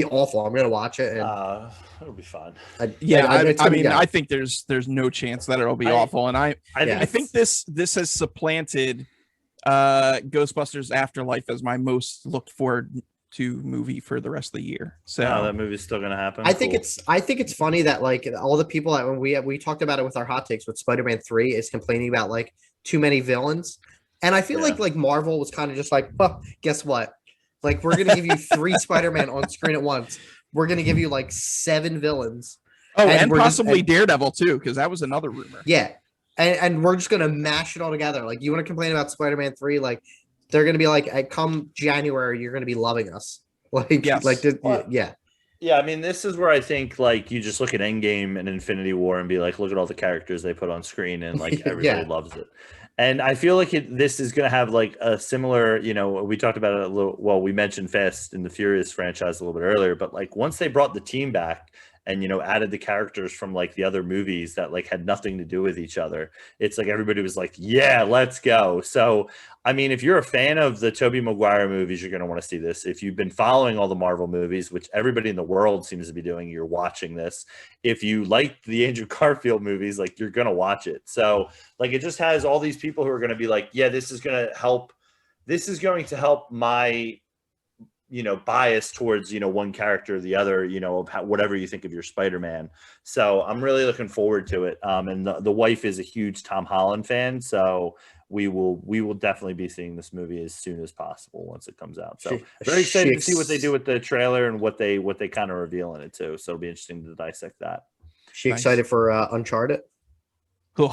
awful. I'm gonna watch it. And it'll be fun. I think there's no chance that it'll be awful, and I think this has supplanted Ghostbusters Afterlife as my most looked forward to movie for the rest of the year. So that movie's still gonna happen. I think it's funny that all the people that when we talked about it with our hot takes with Spider-Man 3 is complaining about too many villains, and I feel like Marvel was kind of just guess what? We're gonna give you 3 Spider-Man on screen at once. We're gonna give you 7 villains, Oh, And and we're just- possibly Daredevil too, because that was another rumor. Yeah. And we're just gonna mash it all together. Like, you want to complain about Spider-Man 3, like they're gonna be like, come January, you're gonna be loving us. Like, Yes. yeah. Yeah, I mean, this is where I think like you just look at Endgame and Infinity War and be like, look at all the characters they put on screen, and like everybody Yeah. loves it. And I feel like this is going to have like a similar, we talked about it a little. Well, we mentioned Fast and the Furious franchise a little bit earlier, but like once they brought the team back and added the characters from like the other movies that like had nothing to do with each other, it's like everybody was like, yeah, let's go. So I mean, if you're a fan of the Tobey Maguire movies, you're going to want to see this. If you've been following all the Marvel movies, which everybody in the world seems to be doing, you're watching this. If you like the Andrew Garfield movies, like you're going to watch it. So like it just has all these people who are going to be like, yeah, this is going to help. This is going to help my bias towards one character or the other, whatever you think of your Spider-Man. So I'm really looking forward to it. And the wife is a huge Tom Holland fan, so we will definitely be seeing this movie as soon as possible once it comes out. So very excited to see what they do with the trailer and what they kind of reveal in it too. So it'll be interesting to dissect that. She excited for Uncharted? Cool.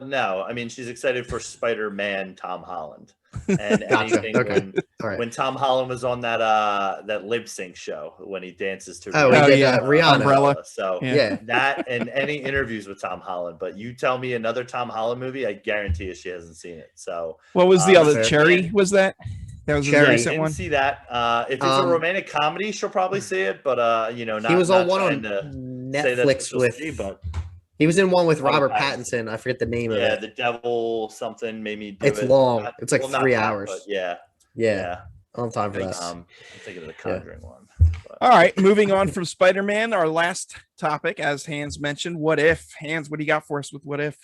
No, I mean she's excited for Spider-Man Tom Holland. And Gotcha. anything Okay. when Tom Holland was on that lip sync show when he dances to Rihanna. Umbrella. So Yeah. that and any interviews with Tom Holland. But you tell me another Tom Holland movie, I guarantee you she hasn't seen it. So what was the other fair. Cherry? Was that was Cherry. the I recent didn't one? see that. If it's a romantic comedy, she'll probably see it. But not He was on not one on trying to say that's what Netflix she'll with. see, but He was in one with Robert Robert Pattinson. I forget the name of yeah, it. the devil something made me do It's it. long. It's like well, not 3 that, hours. but yeah. Yeah. I don't have time for that. I'm thinking of the Conjuring one. But. All right, moving on from Spider-Man, our last topic, as Hans mentioned, what if? Hans, what do you got for us with what if?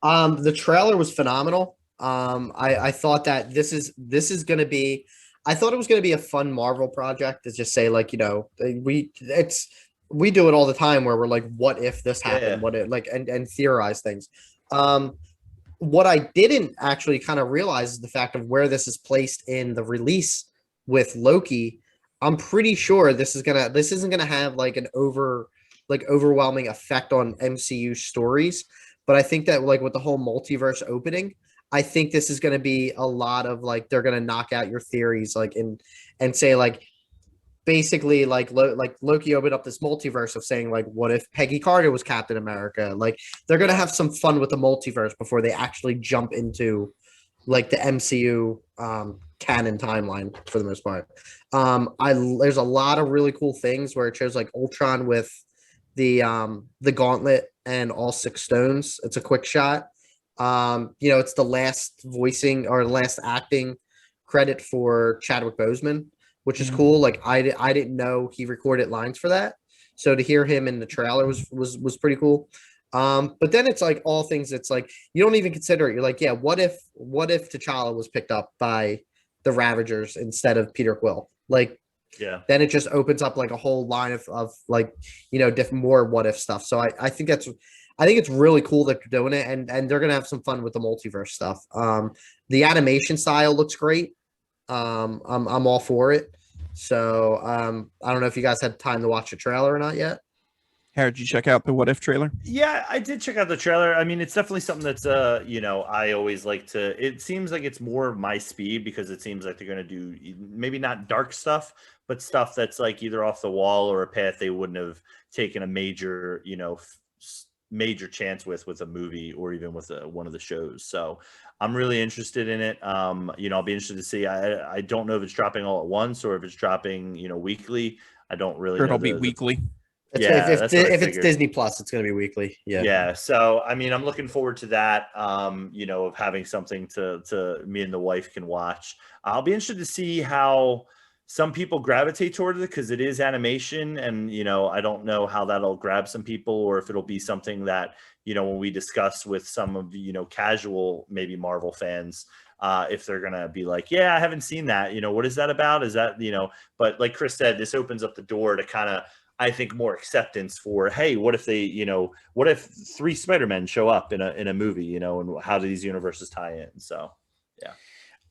The trailer was phenomenal. I thought that this is gonna be. I thought it was gonna be a fun Marvel project to just say like we do it all the time where we're like, what if this happened? Yeah. What if and theorize things. What I didn't actually kind of realize is the fact of where this is placed in the release with Loki. I'm pretty sure this isn't gonna have like an overwhelming effect on MCU stories. But I think that like with the whole multiverse opening, I think this is gonna be a lot of like they're gonna knock out your theories like and say like basically like Loki opened up this multiverse of saying like what if Peggy Carter was Captain America? Like they're gonna have some fun with the multiverse before they actually jump into like the MCU canon timeline for the most part. There's a lot of really cool things where it shows like Ultron with the gauntlet and all 6 stones. It's a quick shot. It's the last voicing or last acting credit for Chadwick Boseman, which is cool. Like I didn't know he recorded lines for that. So to hear him in the trailer was pretty cool. But then it's like all things it's like you don't even consider it. You're like, yeah, what if T'Challa was picked up by the Ravagers instead of Peter Quill? Like Yeah. then it just opens up like a whole line of like, different more what if stuff. So I think it's really cool that they're doing it and they're gonna have some fun with the multiverse stuff. The animation style looks great. I'm all for it. So I don't know if you guys had time to watch the trailer or not yet. How did you check out the what if trailer? Yeah, I did check out the trailer. I mean, it's definitely something that's I always like to. It seems like it's more of my speed because it seems like they're going to do maybe not dark stuff, but stuff that's like either off the wall or a path they wouldn't have taken a major, major chance with a movie or even with one of the shows. So I'm really interested in it. I'll be interested to see. I don't know if it's dropping all at once or if it's dropping, weekly. I don't really know. It'll be weekly. If it's Disney Plus, it's going to be weekly. Yeah. So, I mean, I'm looking forward to that, of having something to me and the wife can watch. I'll be interested to see how some people gravitate toward it because it is animation and, I don't know how that'll grab some people or if it'll be something that, when we discuss with some of, casual, maybe Marvel fans, if they're going to be like, yeah, I haven't seen that, what is that about? Is that, but like Chris said, this opens up the door to kind of, I think more acceptance for, hey, what if they, what if 3 Spider-Men show up in a movie, and how do these universes tie in? So, yeah.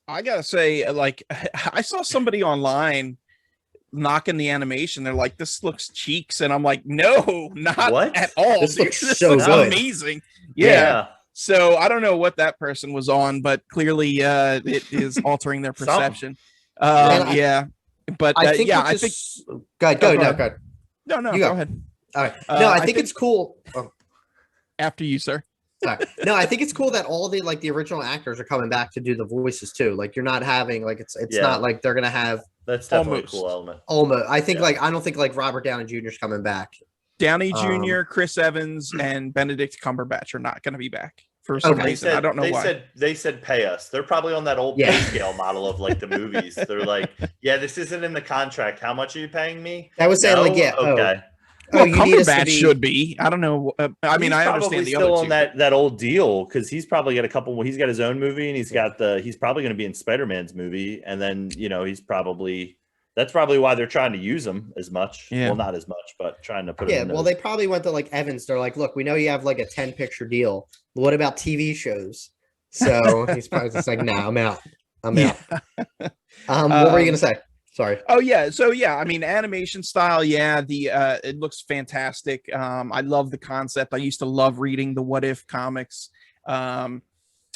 I gotta say, like, I saw somebody online knocking the animation. They're like, this looks cheeks, and I'm like, no, not What? at all. This dude. looks This so looks good. amazing. Yeah. Yeah. So I don't know what that person was on, but clearly it is altering their perception. Yeah. But I think yeah, I think go ahead. go No, ahead. go ahead. No, You go go. ahead. All right. No, I think it's cool. After you, sir. Sorry. No, I think it's cool that all the like the original actors are coming back to do the voices too. Like you're not having like it's not like they're gonna have that's definitely a cool element. Almost. I think I don't think like Robert Downey Jr. is coming back. Downey Jr., Chris Evans, and Benedict Cumberbatch are not going to be back for some reason. I don't know why. They said pay us. They're probably on that old pay scale model of like the movies. They're like, yeah, this isn't in the contract. How much are you paying me? I was saying like, yeah, okay. Well, Cumberbatch should be. I don't know. I mean, I understand the still other on that old deal because he's probably got a couple. He's got his own movie, and he's probably going to be in Spider-Man's movie, and then that's probably why they're trying to use him as much. Yeah. Well, not as much, but trying to put. Yeah, well, they probably went to like Evans. They're like, look, we know you have like a 10-picture deal. What about TV shows? So he's probably just like, nah, I'm out. What were you gonna say? Sorry. Oh yeah. So yeah, I mean, animation style. Yeah, it looks fantastic. I love the concept. I used to love reading the What If comics.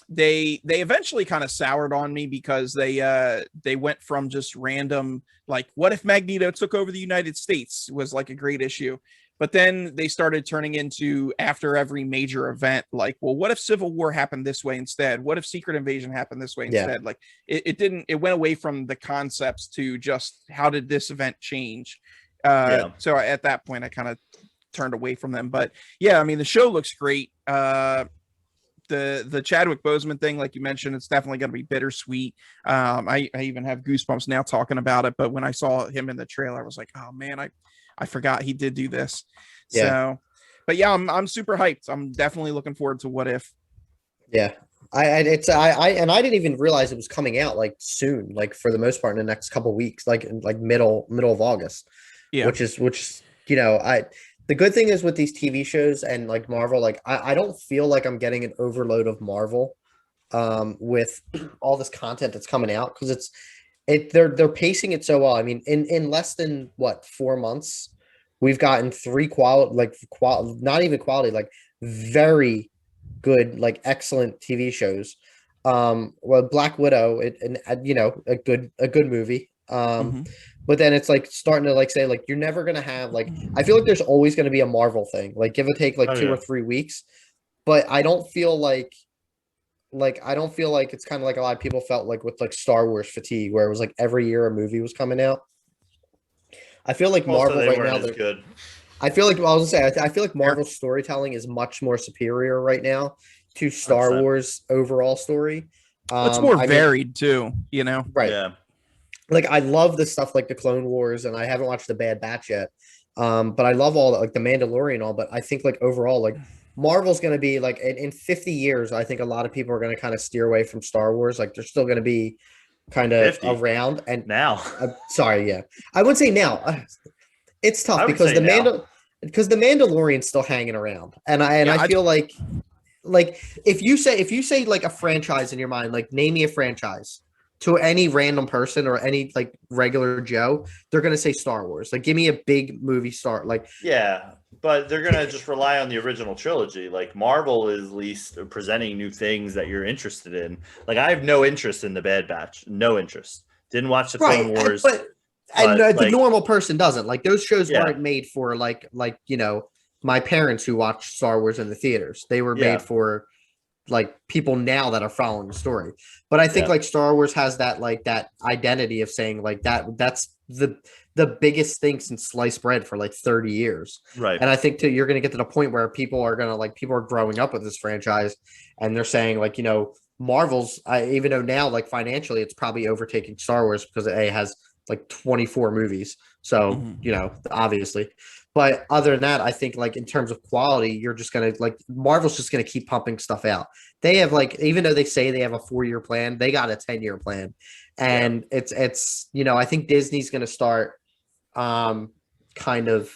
They eventually kind of soured on me because they went from just random like what if Magneto took over the United States was like a great issue, but then they started turning into after every major event like, well, what if Civil War happened this way instead? What if Secret Invasion happened this way instead? Like it went away from the concepts to just how did this event change? So at that point I kind of turned away from them, but yeah, I mean the show looks great. The Chadwick Boseman thing, like you mentioned, it's definitely going to be bittersweet. I even have goosebumps now talking about it. But when I saw him in the trailer, I was like, oh man, I forgot he did do this. Yeah. So, but yeah, I'm super hyped. I'm definitely looking forward to What If. Yeah, I didn't even realize it was coming out like soon, like for the most part in the next couple of weeks, like middle of August. Yeah, which the good thing is with these TV shows and like Marvel, like I don't feel like I'm getting an overload of Marvel with all this content that's coming out because they're pacing it so well. I mean, in less than 4 months, we've gotten 3 not even quality, like very good, like excellent TV shows. Well, Black Widow, a good movie. But then it's like starting to like say like you're never gonna have like I feel like there's always gonna be a Marvel thing, like give or take like 2 or 3 weeks. But I don't feel like it's kind of like a lot of people felt like with like Star Wars fatigue, where it was like every year a movie was coming out. I feel like Marvel right now they're good. I feel like I feel like Marvel's storytelling is much more superior right now to Star 100%. Wars overall story. It's more varied too, right? Yeah. Like I love the stuff like the Clone Wars, and I haven't watched the Bad Batch yet. But I love all like the Mandalorian and all. But I think like overall, like Marvel's going to be like in 50 years, I think a lot of people are going to kind of steer away from Star Wars. Like they're still going to be kind of 50. Around. And now, sorry, yeah, I would say now. It's tough because the Mandalorian's still hanging around, and I feel like if you say like a franchise in your mind, like name me a franchise. To any random person or any like regular Joe, they're gonna say Star Wars. Like, give me a big movie star. Like, yeah, but they're gonna just rely on the original trilogy. Like, Marvel is at least presenting new things that you're interested in. Like, I have no interest in the Bad Batch. No interest. Didn't watch the Clone Wars. But the normal person doesn't. Like, those shows weren't made for like my parents who watched Star Wars in the theaters. They were made for like people now that are following the story. But I think like Star Wars has that like that identity of saying like that's the biggest thing since sliced bread for like 30 years. Right. And I think you're going to get to the point where people are growing up with this franchise and they're saying like, Marvel's even though now like financially it's probably overtaking Star Wars because it has like 24 movies. So, obviously. But other than that, I think like in terms of quality, you're just going to like Marvel's just going to keep pumping stuff out. They have like, even though they say they have a 4-year plan, they got a 10-year plan. And it's I think Disney's going to start kind of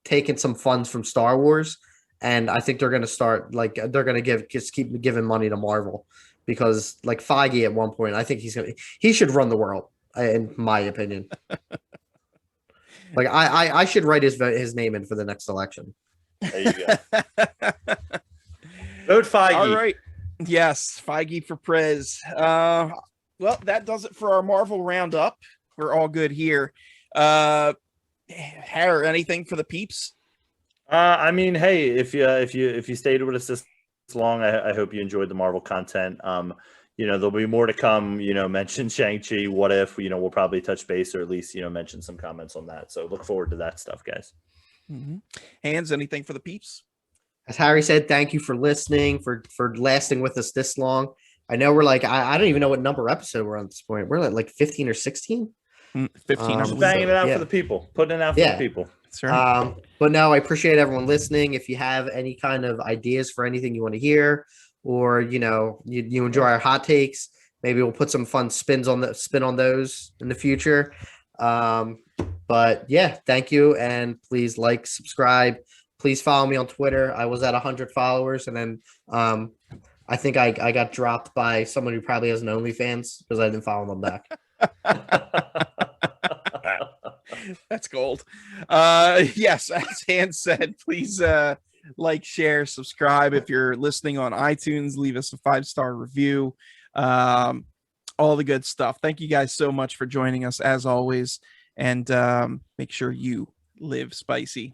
taking some funds from Star Wars. And I think they're going to start like, they're going to keep giving money to Marvel because like Feige at one point, I think he should run the world. in my opinion. Like I should write his name in for the next election. There you go. Vote Feige. All right. Yes, Feige for Prez. Well, that does it for our Marvel Roundup. We're all good here. Harry, anything for the peeps? I mean, hey, if you stayed with us this long, I hope you enjoyed the Marvel content. There'll be more to come. Mention Shang-Chi. What if? We'll probably touch base or at least mention some comments on that. So look forward to that stuff, guys. Mm-hmm. Hans, anything for the peeps? As Harry said, thank you for listening, for lasting with us this long. I know we're like, I don't even know what number episode we're on at this point. We're like 15 or 16. 15. Just banging it out for the people, putting it out for the people. That's right. But no, I appreciate everyone listening. If you have any kind of ideas for anything you want to hear, or you enjoy our hot takes, maybe we'll put some fun spin on those in the future. But yeah, thank you, and please like, subscribe. Please follow me on Twitter. I was at 100 followers, and then I think I got dropped by someone who probably has an OnlyFans because I didn't follow them back. That's gold. Yes, as Hans said, please like, share, subscribe. If you're listening on iTunes, leave us a 5-star review. All the good stuff. Thank you guys so much for joining us as always, and make sure you live spicy.